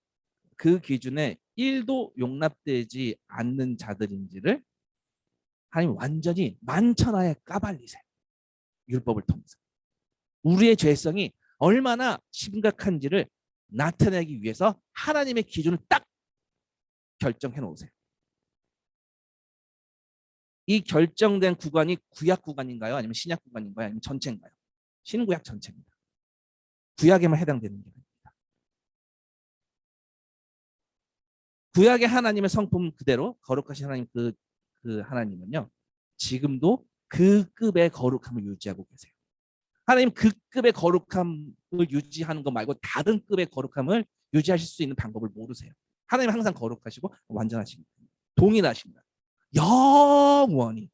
그 기준에 1도 용납되지 않는 자들인지를 하나님 완전히 만천하에 까발리세요. 율법을 통해서. 우리의 죄성이 얼마나 심각한지를 나타내기 위해서 하나님의 기준을 딱 결정해 놓으세요. 이 결정된 구간이 구약 구간인가요? 아니면 신약 구간인가요? 아니면 전체인가요? 신구약 전체입니다. 구약에만 해당되는 게 아닙니다. 구약의 하나님의 성품 그대로 거룩하신 하나님, 그 하나님은요. 지금도 그 급의 거룩함을 유지하고 계세요. 하나님 그 급의 거룩함을 유지하는 것 말고 다른 급의 거룩함을 유지하실 수 있는 방법을 모르세요. 하나님 항상 거룩하시고 완전하십니다. 동일하십니다. 영원히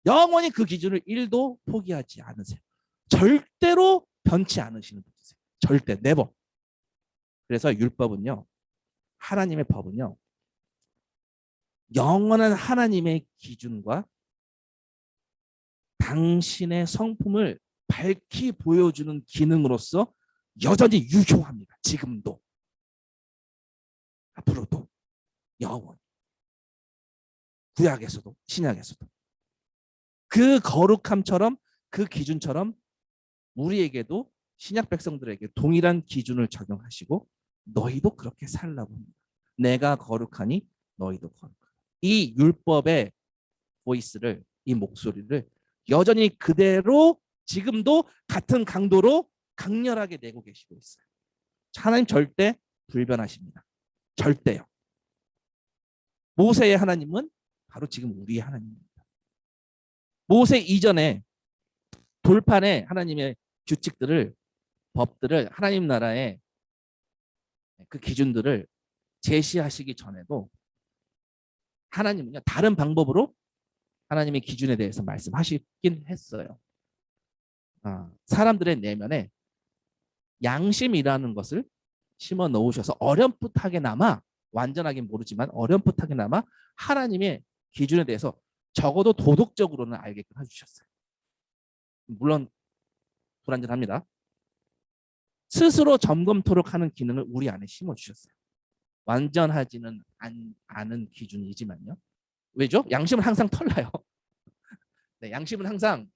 영원히 그 기준을 1도 포기하지 않으세요. 절대로 변치 않으시는 분이세요. 절대 네버. 그래서 율법은요. 하나님의 법은요. 영원한 하나님의 기준과 당신의 성품을 밝히 보여주는 기능으로서 여전히 유효합니다. 지금도 앞으로도 영원히 구약에서도 신약에서도 그 거룩함처럼 그 기준처럼 우리에게도 신약 백성들에게 동일한 기준을 적용하시고 너희도 그렇게 살라고 합니다. 내가 거룩하니 너희도 거룩하라. 이 율법의 보이스를 이 목소리를 여전히 그대로 지금도 같은 강도로 강렬하게 내고 계시고 있어요. 하나님 절대 불변하십니다. 절대요. 모세의 하나님은 바로 지금 우리의 하나님입니다. 모세 이전에 돌판에 하나님의 규칙들을 법들을 하나님 나라의 그 기준들을 제시하시기 전에도 하나님은요 다른 방법으로 하나님의 기준에 대해서 말씀하시긴 했어요. 사람들의 내면에 양심이라는 것을 심어 놓으셔서 어렴풋하게나마 완전하긴 모르지만 어렴풋하게나마 하나님의 기준에 대해서 적어도 도덕적으로는 알게끔 해주셨어요. 물론 불완전합니다. 스스로 점검토록 하는 기능을 우리 안에 심어주셨어요. 완전하지는 않은 기준이지만요. 왜죠? 양심은 항상 털나요. 네, 양심은 항상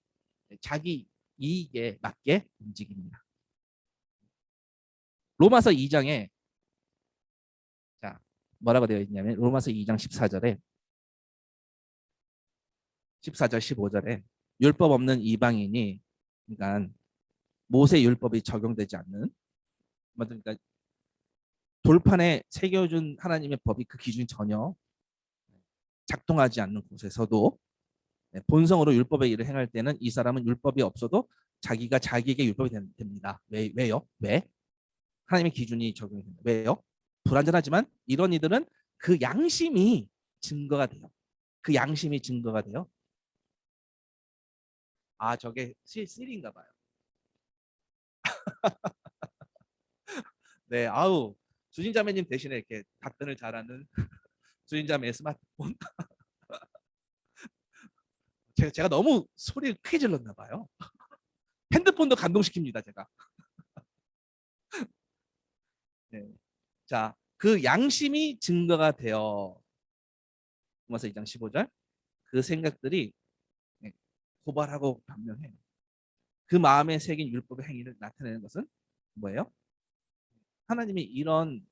자기 이익에 맞게 움직입니다. 로마서 2장에 자 뭐라고 되어 있냐면 로마서 2장 14절에 14절 15절에 율법 없는 이방인이 그러니까 모세 율법이 적용되지 않는 그러니까 돌판에 새겨준 하나님의 법이 그 기준이 전혀 작동하지 않는 곳에서도 본성으로 율법의 일을 행할 때는 이 사람은 율법이 없어도 자기가 자기에게 율법이 됩니다. 왜요? 왜? 하나님의 기준이 적용이 됩니다. 왜요? 불완전하지만 이런 이들은 그 양심이 증거가 돼요. 그 양심이 증거가 돼요. 저게 실인가 봐요. 네, 아우 주진자매님 대신에 이렇게 답변을 잘하는 주진자매의 스마트폰. 제가 너무 소리를 크게 질렀나 봐요. 핸드폰도 감동시킵니다, 제가. 네. 자, 그 양심이 증거가 되어 로마서 2장 15절 그 생각들이 고발하고 변명해요. 그 마음에 새긴 율법의 행위를 나타내는 것은 뭐예요? 하나님이 이런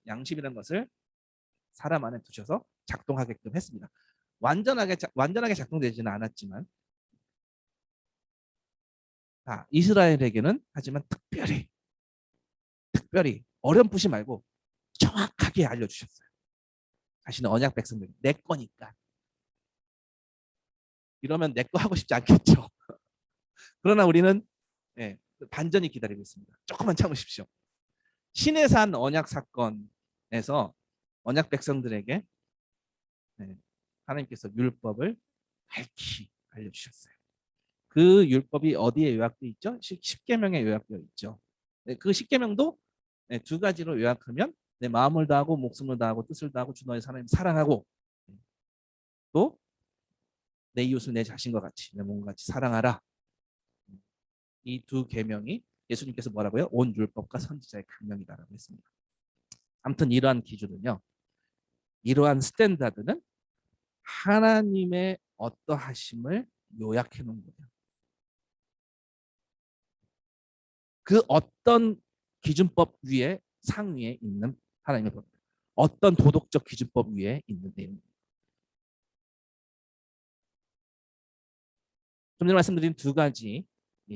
양심이라는 것을 사람 안에 두셔서 작동하게끔 했습니다. 완전하게 작동되지는 않았지만 이스라엘에게는 하지만 특별히 어렴풋이 말고 정확하게 알려주셨어요. 자신은 언약 백성들 내 거니까. 이러면 내 거 하고 싶지 않겠죠. 그러나 우리는 반전이 기다리고 있습니다. 조금만 참으십시오. 시내산 언약 사건에서 언약 백성들에게 하나님께서 율법을 밝히 알려주셨어요. 그 율법이 어디에 요약되어 있죠? 10계명에 요약되어 있죠. 그 10계명도 두 가지로 요약하면 내 마음을 다하고 목숨을 다하고 뜻을 다하고 주 너의 하나님 사랑하고 또 내 이웃을 내 자신과 같이 내 몸과 같이 사랑하라. 이 두 계명이 예수님께서 뭐라고요? 온 율법과 선지자의 강령이다라고 했습니다. 아무튼 이러한 기준은요. 이러한 스탠다드는 하나님의 어떠하심을 요약해 놓은 거예요. 그 어떤 기준법 위에 상위에 있는 하나님의 법, 어떤 도덕적 기준법 위에 있는 내용입니다. 좀 전에 말씀드린 두 가지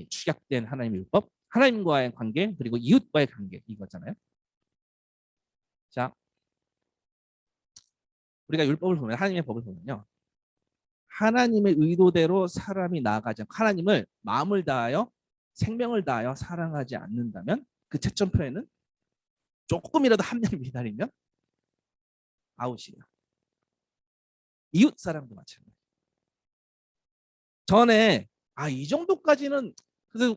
축약된 하나님의 율법, 하나님과의 관계 그리고 이웃과의 관계 이거잖아요. 자, 우리가 율법을 보면 하나님의 법을 보면요, 하나님의 의도대로 사람이 나아가지 않고 하나님을 마음을 다하여 생명을 다하여 사랑하지 않는다면 그 채점표에는 조금이라도 한 명 미달이면 아웃이에요. 이웃 사랑도 마찬가지. 전에 이 정도까지는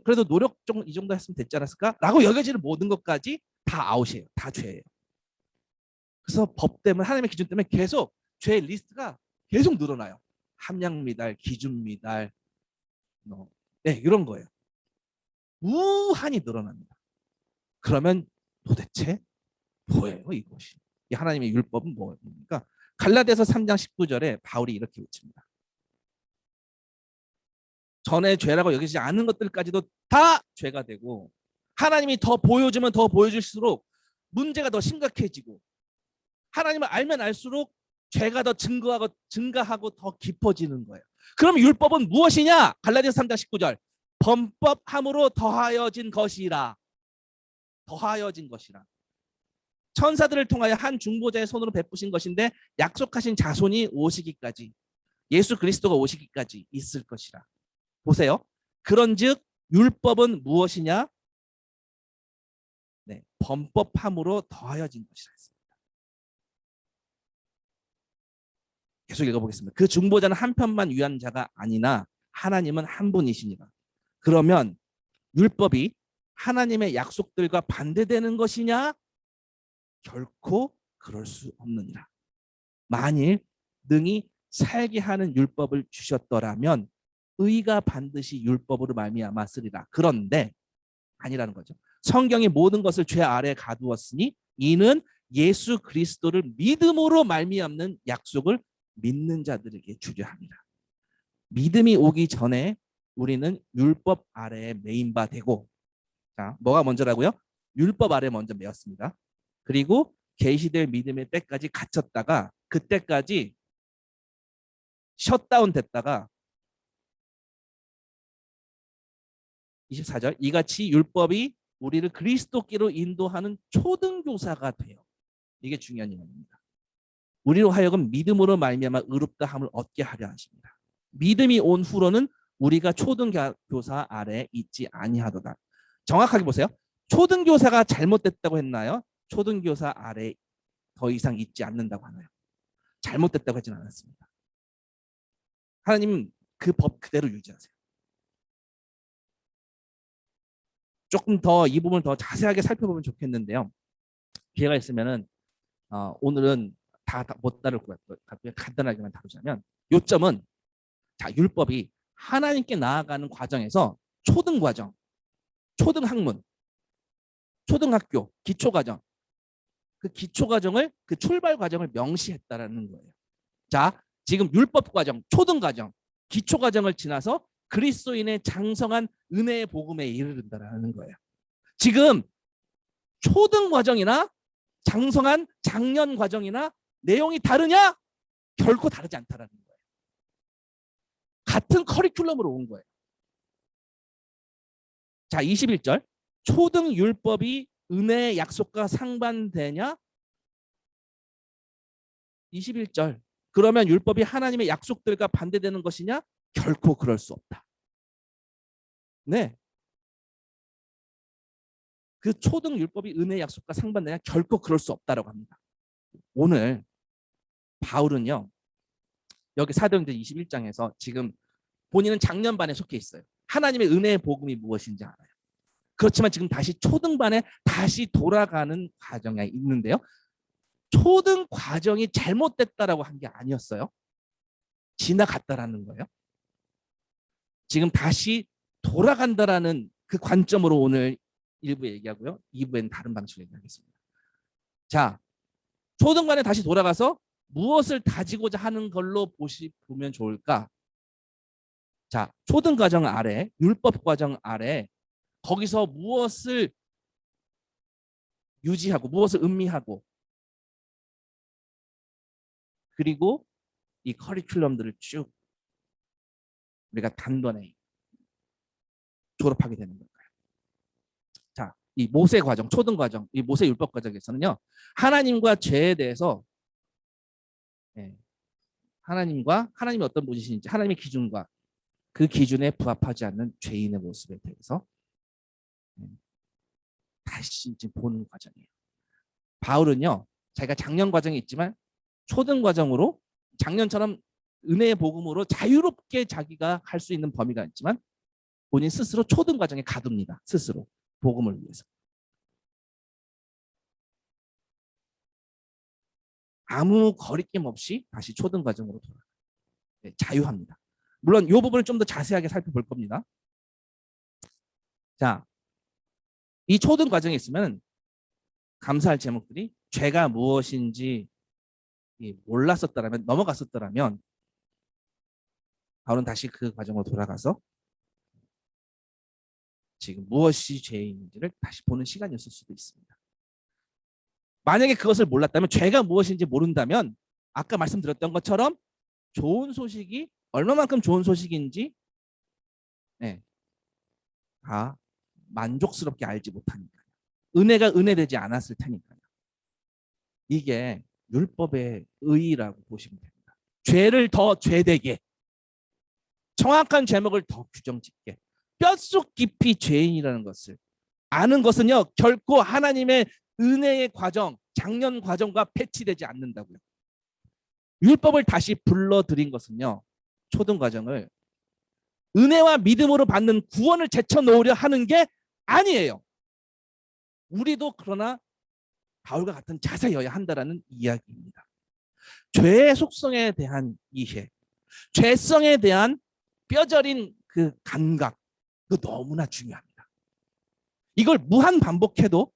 그래도 노력 좀 이 정도 했으면 됐지 않았을까라고 여겨지는 모든 것까지 다 아웃이에요. 다 죄예요. 그래서 법 때문에 하나님의 기준 때문에 계속 죄의 리스트가 계속 늘어나요. 함량 미달, 기준 미달, 네, 이런 거예요. 무한히 늘어납니다. 그러면 도대체 뭐예요 이것이? 이 하나님의 율법은 뭡니까? 갈라디아서 3장 19절에 바울이 이렇게 외칩니다. 전에 죄라고 여기지 않은 것들까지도 다 죄가 되고 하나님이 더 보여주면 더 보여줄수록 문제가 더 심각해지고 하나님을 알면 알수록 죄가 더 증가하고 더 깊어지는 거예요. 그럼 율법은 무엇이냐? 갈라디아서 3장 19절. 범법함으로 더하여진 것이라. 더하여진 것이라. 천사들을 통하여 한 중보자의 손으로 베푸신 것인데 약속하신 자손이 오시기까지 예수 그리스도가 오시기까지 있을 것이라. 보세요. 그런즉 율법은 무엇이냐? 네, 범법함으로 더하여진 것이라 했습니다. 계속 읽어보겠습니다. 그 중보자는 한 편만 위한 자가 아니나 하나님은 한 분이시니라. 그러면 율법이 하나님의 약속들과 반대되는 것이냐? 결코 그럴 수 없느니라. 만일 능히 살게 하는 율법을 주셨더라면 의가 반드시 율법으로 말미암아 쓰리라. 그런데 아니라는 거죠. 성경이 모든 것을 죄 아래 가두었으니 이는 예수 그리스도를 믿음으로 말미암는 약속을 믿는 자들에게 주려 합니다. 믿음이 오기 전에 우리는 율법 아래에 매인 바 되고, 자, 뭐가 먼저라고요? 율법 아래 먼저 매였습니다. 그리고 계시될 믿음의 때까지 갇혔다가 그때까지 셧다운 됐다가 24절 이같이 율법이 우리를 그리스도께로 인도하는 초등교사가 돼요. 이게 중요한 내용입니다. 우리로 하여금 믿음으로 말미암아 의롭다함을 얻게 하려 하십니다. 믿음이 온 후로는 우리가 초등교사 아래에 있지 아니하도다. 정확하게 보세요. 초등교사가 잘못됐다고 했나요? 초등교사 아래에 더 이상 있지 않는다고 하나요? 잘못됐다고 하진 않았습니다. 하나님 그 법 그대로 유지하세요. 조금 더 이 부분을 더 자세하게 살펴보면 좋겠는데요. 기회가 있으면은 오늘은 다 못 다룰 것 같고요. 간단하게만 다루자면 요점은 자 율법이 하나님께 나아가는 과정에서 초등 과정, 초등 학문, 초등학교, 기초 과정 그 기초 과정을 그 출발 과정을 명시했다라는 거예요. 자 지금 율법 과정, 초등 과정, 기초 과정을 지나서 그리스도인의 장성한 은혜의 복음에 이르른다라는 거예요. 지금 초등 과정이나 장성한 장년 과정이나 내용이 다르냐? 결코 다르지 않다라는 거예요. 같은 커리큘럼으로 온 거예요. 자, 21절. 초등 율법이 은혜의 약속과 상반되냐? 21절. 그러면 율법이 하나님의 약속들과 반대되는 것이냐? 결코 그럴 수 없다. 네. 그 초등 율법이 은혜의 약속과 상반되냐? 결코 그럴 수 없다라고 합니다. 오늘 바울은요. 여기 사도행전 21장에서 지금 본인은 장년반에 속해 있어요. 하나님의 은혜의 복음이 무엇인지 알아요. 그렇지만 지금 다시 초등반에 다시 돌아가는 과정에 있는데요. 초등 과정이 잘못됐다라고 한 게 아니었어요. 지나갔다라는 거예요. 지금 다시 돌아간다라는 그 관점으로 오늘 1부 얘기하고요. 2부에는 다른 방식으로 얘기하겠습니다. 자, 초등반에 다시 돌아가서 무엇을 다지고자 하는 걸로 보면 좋을까? 자, 초등 과정 아래, 율법 과정 아래 거기서 무엇을 유지하고 무엇을 음미하고 그리고 이 커리큘럼들을 쭉 우리가 단번에 졸업하게 되는 걸까요? 자, 이 모세 과정, 초등 과정, 이 모세 율법 과정에서는요. 하나님과 죄에 대해서 하나님이 어떤 분이신지 하나님의 기준과 그 기준에 부합하지 않는 죄인의 모습에 대해서 다시 이제 보는 과정이에요. 바울은요, 자기가 장년 과정이 있지만 초등 과정으로 장년처럼 은혜의 복음으로 자유롭게 자기가 할 수 있는 범위가 있지만 본인 스스로 초등 과정에 가둡니다. 스스로 복음을 위해서. 아무 거리낌 없이 다시 초등 과정으로 돌아가요. 네, 자유합니다. 물론 이 부분을 좀 더 자세하게 살펴볼 겁니다. 자, 이 초등 과정에 있으면 감사할 제목들이 죄가 무엇인지 몰랐었더라면, 넘어갔었더라면 바울은 다시 그 과정으로 돌아가서 지금 무엇이 죄인지를 다시 보는 시간이었을 수도 있습니다. 만약에 그것을 몰랐다면, 죄가 무엇인지 모른다면 아까 말씀드렸던 것처럼 좋은 소식이 얼마만큼 좋은 소식인지 다 만족스럽게 알지 못하니까요. 은혜가 은혜되지 않았을 테니까요. 이게 율법의 의의라고 보시면 됩니다. 죄를 더 죄되게, 정확한 제목을 더 규정짓게, 뼛속 깊이 죄인이라는 것을 아는 것은요, 결코 하나님의 은혜의 과정, 장년 과정과 배치되지 않는다고요. 율법을 다시 불러들인 것은요, 초등 과정을 은혜와 믿음으로 받는 구원을 제쳐놓으려 하는 게 아니에요. 우리도 그러나 바울과 같은 자세여야 한다라는 이야기입니다. 죄의 속성에 대한 이해, 죄성에 대한 뼈저린 그 감각, 그거 너무나 중요합니다. 이걸 무한 반복하고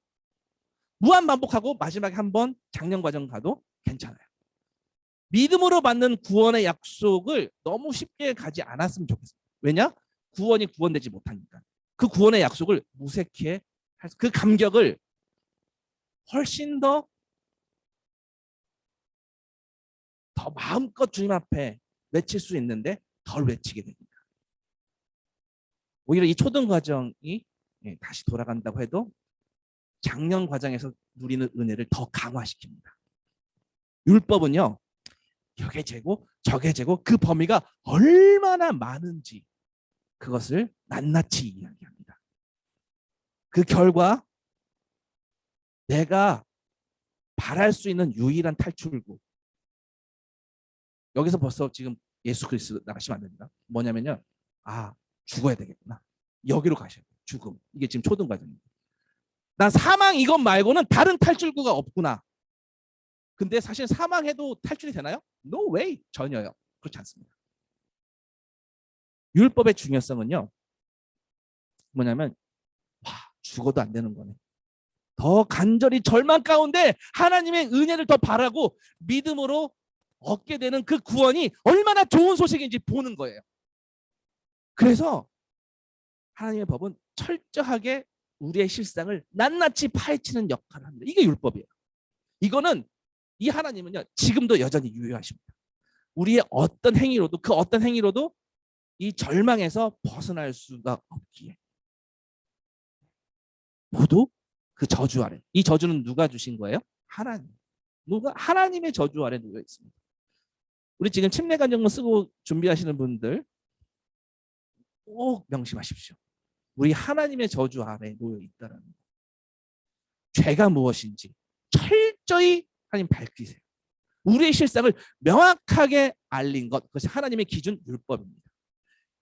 마지막에 한번 장년 과정 가도 괜찮아요. 믿음으로 받는 구원의 약속을 너무 쉽게 가지 않았으면 좋겠어요. 왜냐? 구원이 구원되지 못하니까. 그 구원의 약속을 무색해, 그 감격을 훨씬 더 마음껏 주님 앞에 외칠 수 있는데 덜 외치게 됩니다. 오히려 이 초등 과정이 다시 돌아간다고 해도 장년 과정에서 누리는 은혜를 더 강화시킵니다. 율법은요, 이게 죄고 저게 죄고 그 범위가 얼마나 많은지 그것을 낱낱이 이야기합니다. 그 결과 내가 바랄 수 있는 유일한 탈출구, 여기서 벌써 지금 예수 그리스도 나가시면 안 됩니다. 뭐냐면요, 죽어야 되겠구나, 여기로 가셔야 돼요. 죽음, 이게 지금 초등 과정입니다. 난 사망 이것 말고는 다른 탈출구가 없구나. 근데 사실 사망해도 탈출이 되나요? No way, 전혀요. 그렇지 않습니다. 율법의 중요성은요, 뭐냐면 죽어도 안 되는 거네. 더 간절히 절망 가운데 하나님의 은혜를 더 바라고 믿음으로 얻게 되는 그 구원이 얼마나 좋은 소식인지 보는 거예요. 그래서 하나님의 법은 철저하게 우리의 실상을 낱낱이 파헤치는 역할을 합니다. 이게 율법이에요. 이거는 이 하나님은요, 지금도 여전히 유효하십니다. 우리의 어떤 행위로도, 그 어떤 행위로도 이 절망에서 벗어날 수가 없기에 모두 그 저주 아래. 이 저주는 누가 주신 거예요? 하나님. 하나님의 저주 아래 놓여 있습니다. 우리 지금 침례관정문 쓰고 준비하시는 분들 꼭 명심하십시오. 우리 하나님의 저주 아래 놓여 있다는 거. 죄가 무엇인지 철저히 하나님 밝히세요. 우리의 실상을 명확하게 알린 것, 그것이 하나님의 기준 율법입니다.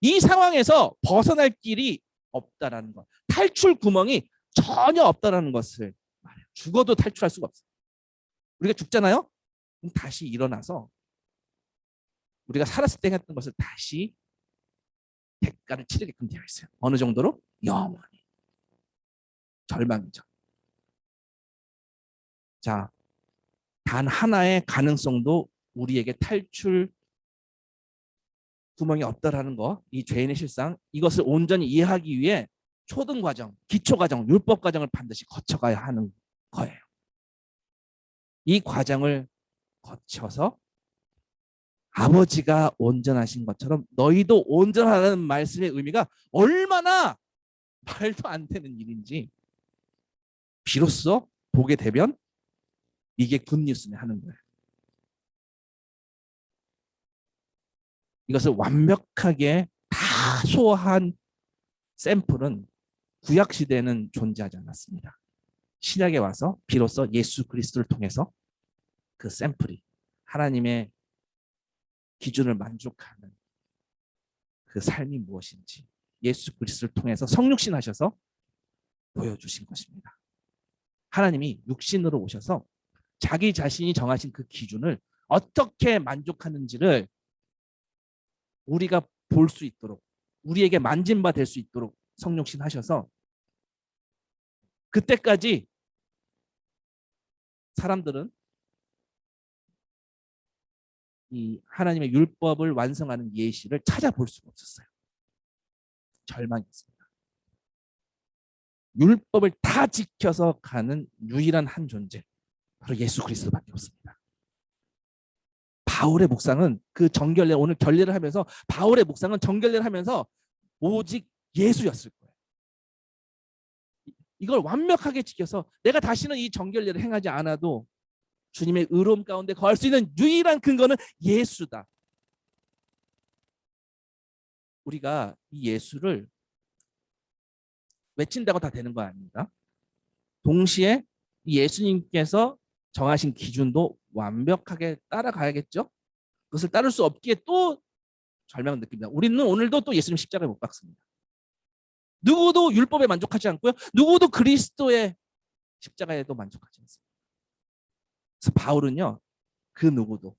이 상황에서 벗어날 길이 없다라는 것, 탈출 구멍이 전혀 없다라는 것을 말해요. 죽어도 탈출할 수가 없어요. 우리가 죽잖아요? 그럼 다시 일어나서 우리가 살았을 때 했던 것을 다시 대가를 치르게끔 되어 있어요. 어느 정도로? 영원히. 절망이죠. 자, 단 하나의 가능성도 우리에게 탈출 구멍이 없다라는 거, 이 죄인의 실상, 이것을 온전히 이해하기 위해 초등 과정, 기초 과정, 율법 과정을 반드시 거쳐가야 하는 거예요. 이 과정을 거쳐서 아버지가 온전하신 것처럼 너희도 온전하라는 말씀의 의미가 얼마나 말도 안 되는 일인지 비로소 보게 되면 이게 굿뉴스네 하는 거예요. 이것을 완벽하게 다 소화한 샘플은 구약 시대에는 존재하지 않았습니다. 신약에 와서 비로소 예수 그리스도를 통해서 그 샘플이 하나님의 기준을 만족하는 그 삶이 무엇인지 예수 그리스도를 통해서 성육신 하셔서 보여주신 것입니다. 하나님이 육신으로 오셔서 자기 자신이 정하신 그 기준을 어떻게 만족하는지를 우리가 볼 수 있도록, 우리에게 만진 바 될 수 있도록 성육신 하셔서 그때까지 사람들은 이 하나님의 율법을 완성하는 예시를 찾아볼 수가 없었어요. 절망이었습니다. 율법을 다 지켜서 가는 유일한 한 존재, 바로 예수 그리스도밖에 없습니다. 바울의 묵상은 그 정결례, 오늘 결례를 하면서 바울의 묵상은 정결례를 하면서 오직 예수였을 거예요. 이걸 완벽하게 지켜서 내가 다시는 이 정결례를 행하지 않아도 주님의 의로움 가운데 거할 수 있는 유일한 근거는 예수다. 우리가 이 예수를 외친다고 다 되는 거 아닙니다. 동시에 예수님께서 정하신 기준도 완벽하게 따라가야겠죠. 그것을 따를 수 없기에 또 절망을 느낍니다. 우리는 오늘도 또 예수님 십자가에 못 박습니다. 누구도 율법에 만족하지 않고요. 누구도 그리스도의 십자가에도 만족하지 않습니다. 그래서 바울은요, 그 누구도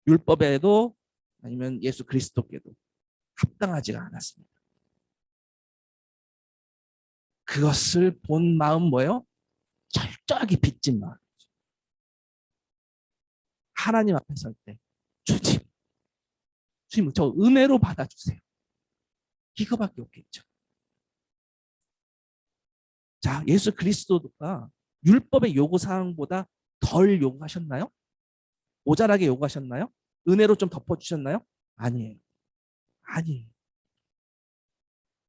율법에도 아니면 예수 그리스도께도 합당하지가 않았습니다. 그것을 본 마음 뭐예요? 철저하게 빚진 마음. 하나님 앞에 설 때 주님 저 은혜로 받아주세요. 이거밖에 없겠죠. 자, 예수 그리스도가 율법의 요구사항보다 덜 요구하셨나요? 모자라게 요구하셨나요? 은혜로 좀 덮어주셨나요? 아니에요. 아니에요.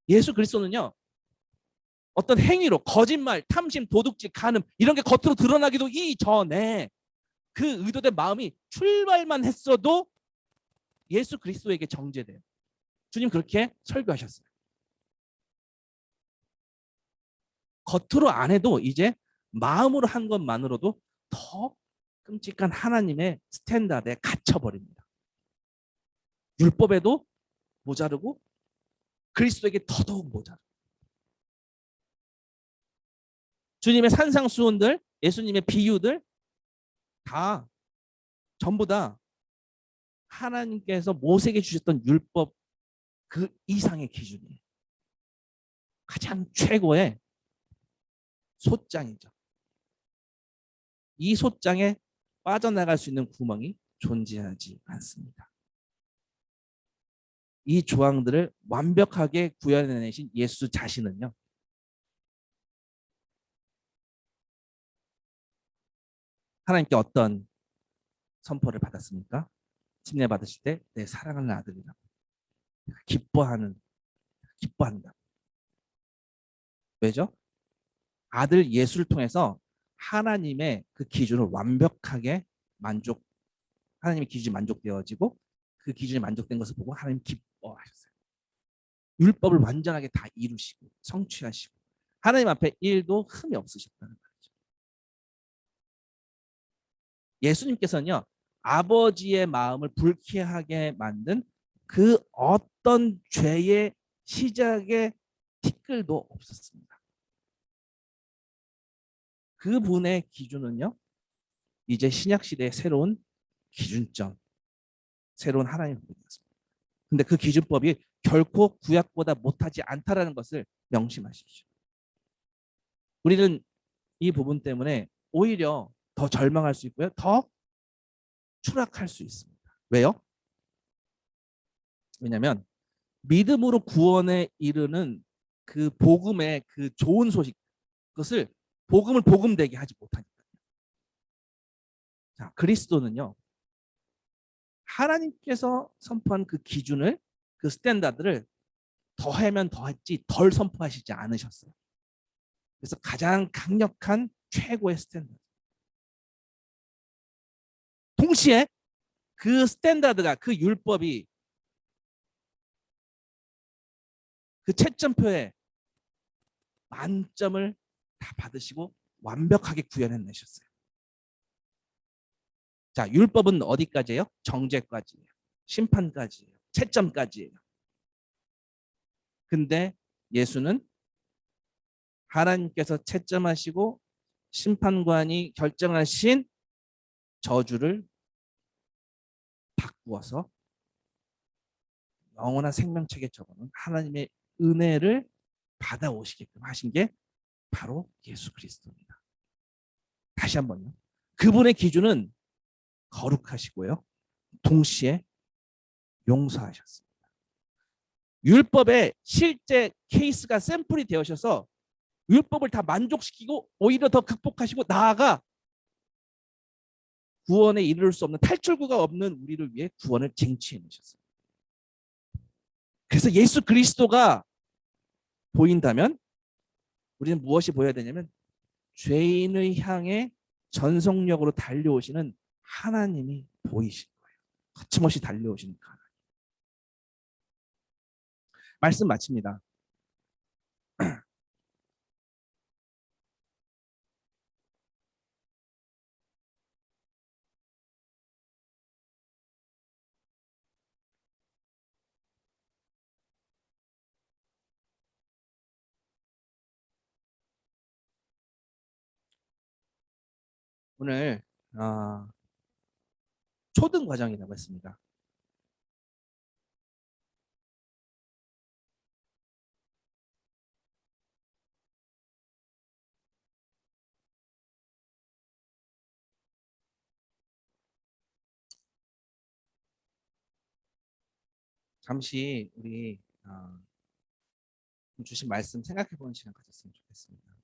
예수 그리스도는요, 어떤 행위로 거짓말, 탐심, 도둑질, 간음 이런 게 겉으로 드러나기도 이전에 그 의도된 마음이 출발만 했어도 예수 그리스도에게 정죄돼요. 주님 그렇게 설교하셨어요. 겉으로 안 해도 이제 마음으로 한 것만으로도 더 끔찍한 하나님의 스탠다드에 갇혀버립니다. 율법에도 모자르고 그리스도에게 더더욱 모자르고. 주님의 산상수훈들, 예수님의 비유들 다 전부 다 하나님께서 모세에게 주셨던 율법 그 이상의 기준이에요. 가장 최고의 솥장이죠. 이 솥장에 빠져나갈 수 있는 구멍이 존재하지 않습니다. 이 조항들을 완벽하게 구현해내신 예수 자신은요, 하나님께 어떤 선포를 받았습니까? 침례 받으실 때 내 사랑하는 아들이라고 기뻐한다. 왜죠? 아들 예수를 통해서 하나님의 그 기준을 완벽하게 하나님의 기준이 만족되어지고 그 기준이 만족된 것을 보고 하나님 기뻐하셨어요. 율법을 완전하게 다 이루시고 성취하시고 하나님 앞에 1도 흠이 없으셨다는 말이죠. 예수님께서는요, 아버지의 마음을 불쾌하게 만든 그 어떤 죄의 시작의 티끌도 없었습니다. 그분의 기준은요, 이제 신약 시대의 새로운 기준점, 새로운 하나님의 법이었습니다. 근데 그 기준법이 결코 구약보다 못하지 않다라는 것을 명심하십시오. 우리는 이 부분 때문에 오히려 더 절망할 수 있고요, 더 추락할 수 있습니다. 왜요? 왜냐하면 믿음으로 구원에 이르는 그 복음의 그 좋은 소식, 그것을 복음을 복음되게 하지 못하니까요. 자, 그리스도는요, 하나님께서 선포한 그 기준을, 그 스탠다드를 더하면 더했지 덜 선포하시지 않으셨어요. 그래서 가장 강력한 최고의 스탠다드. 동시에 그 스탠다드가 그 율법이 그 채점표에 만점을 다 받으시고 완벽하게 구현해내셨어요. 자, 율법은 어디까지예요? 정죄까지예요. 심판까지예요. 채점까지예요. 근데 예수는 하나님께서 채점하시고 심판관이 결정하신 저주를 바꾸어서 영원한 생명책에 적어놓은 하나님의 은혜를 받아오시게끔 하신 게 바로 예수 그리스도입니다. 다시 한번요. 그분의 기준은 거룩하시고요. 동시에 용서하셨습니다. 율법의 실제 케이스가 샘플이 되어셔서 율법을 다 만족시키고 오히려 더 극복하시고 나아가 구원에 이를 수 없는 탈출구가 없는 우리를 위해 구원을 쟁취해 내셨어요. 그래서 예수 그리스도가 보인다면 우리는 무엇이 보여야 되냐면 죄인을 향해 전속력으로 달려오시는 하나님이 보이신 거예요. 거침없이 달려오시는 그 하나님. 말씀 마칩니다. 오늘 초등 과정이라고 했습니다. 잠시 우리 주신 말씀 생각해 보는 시간 가졌으면 좋겠습니다.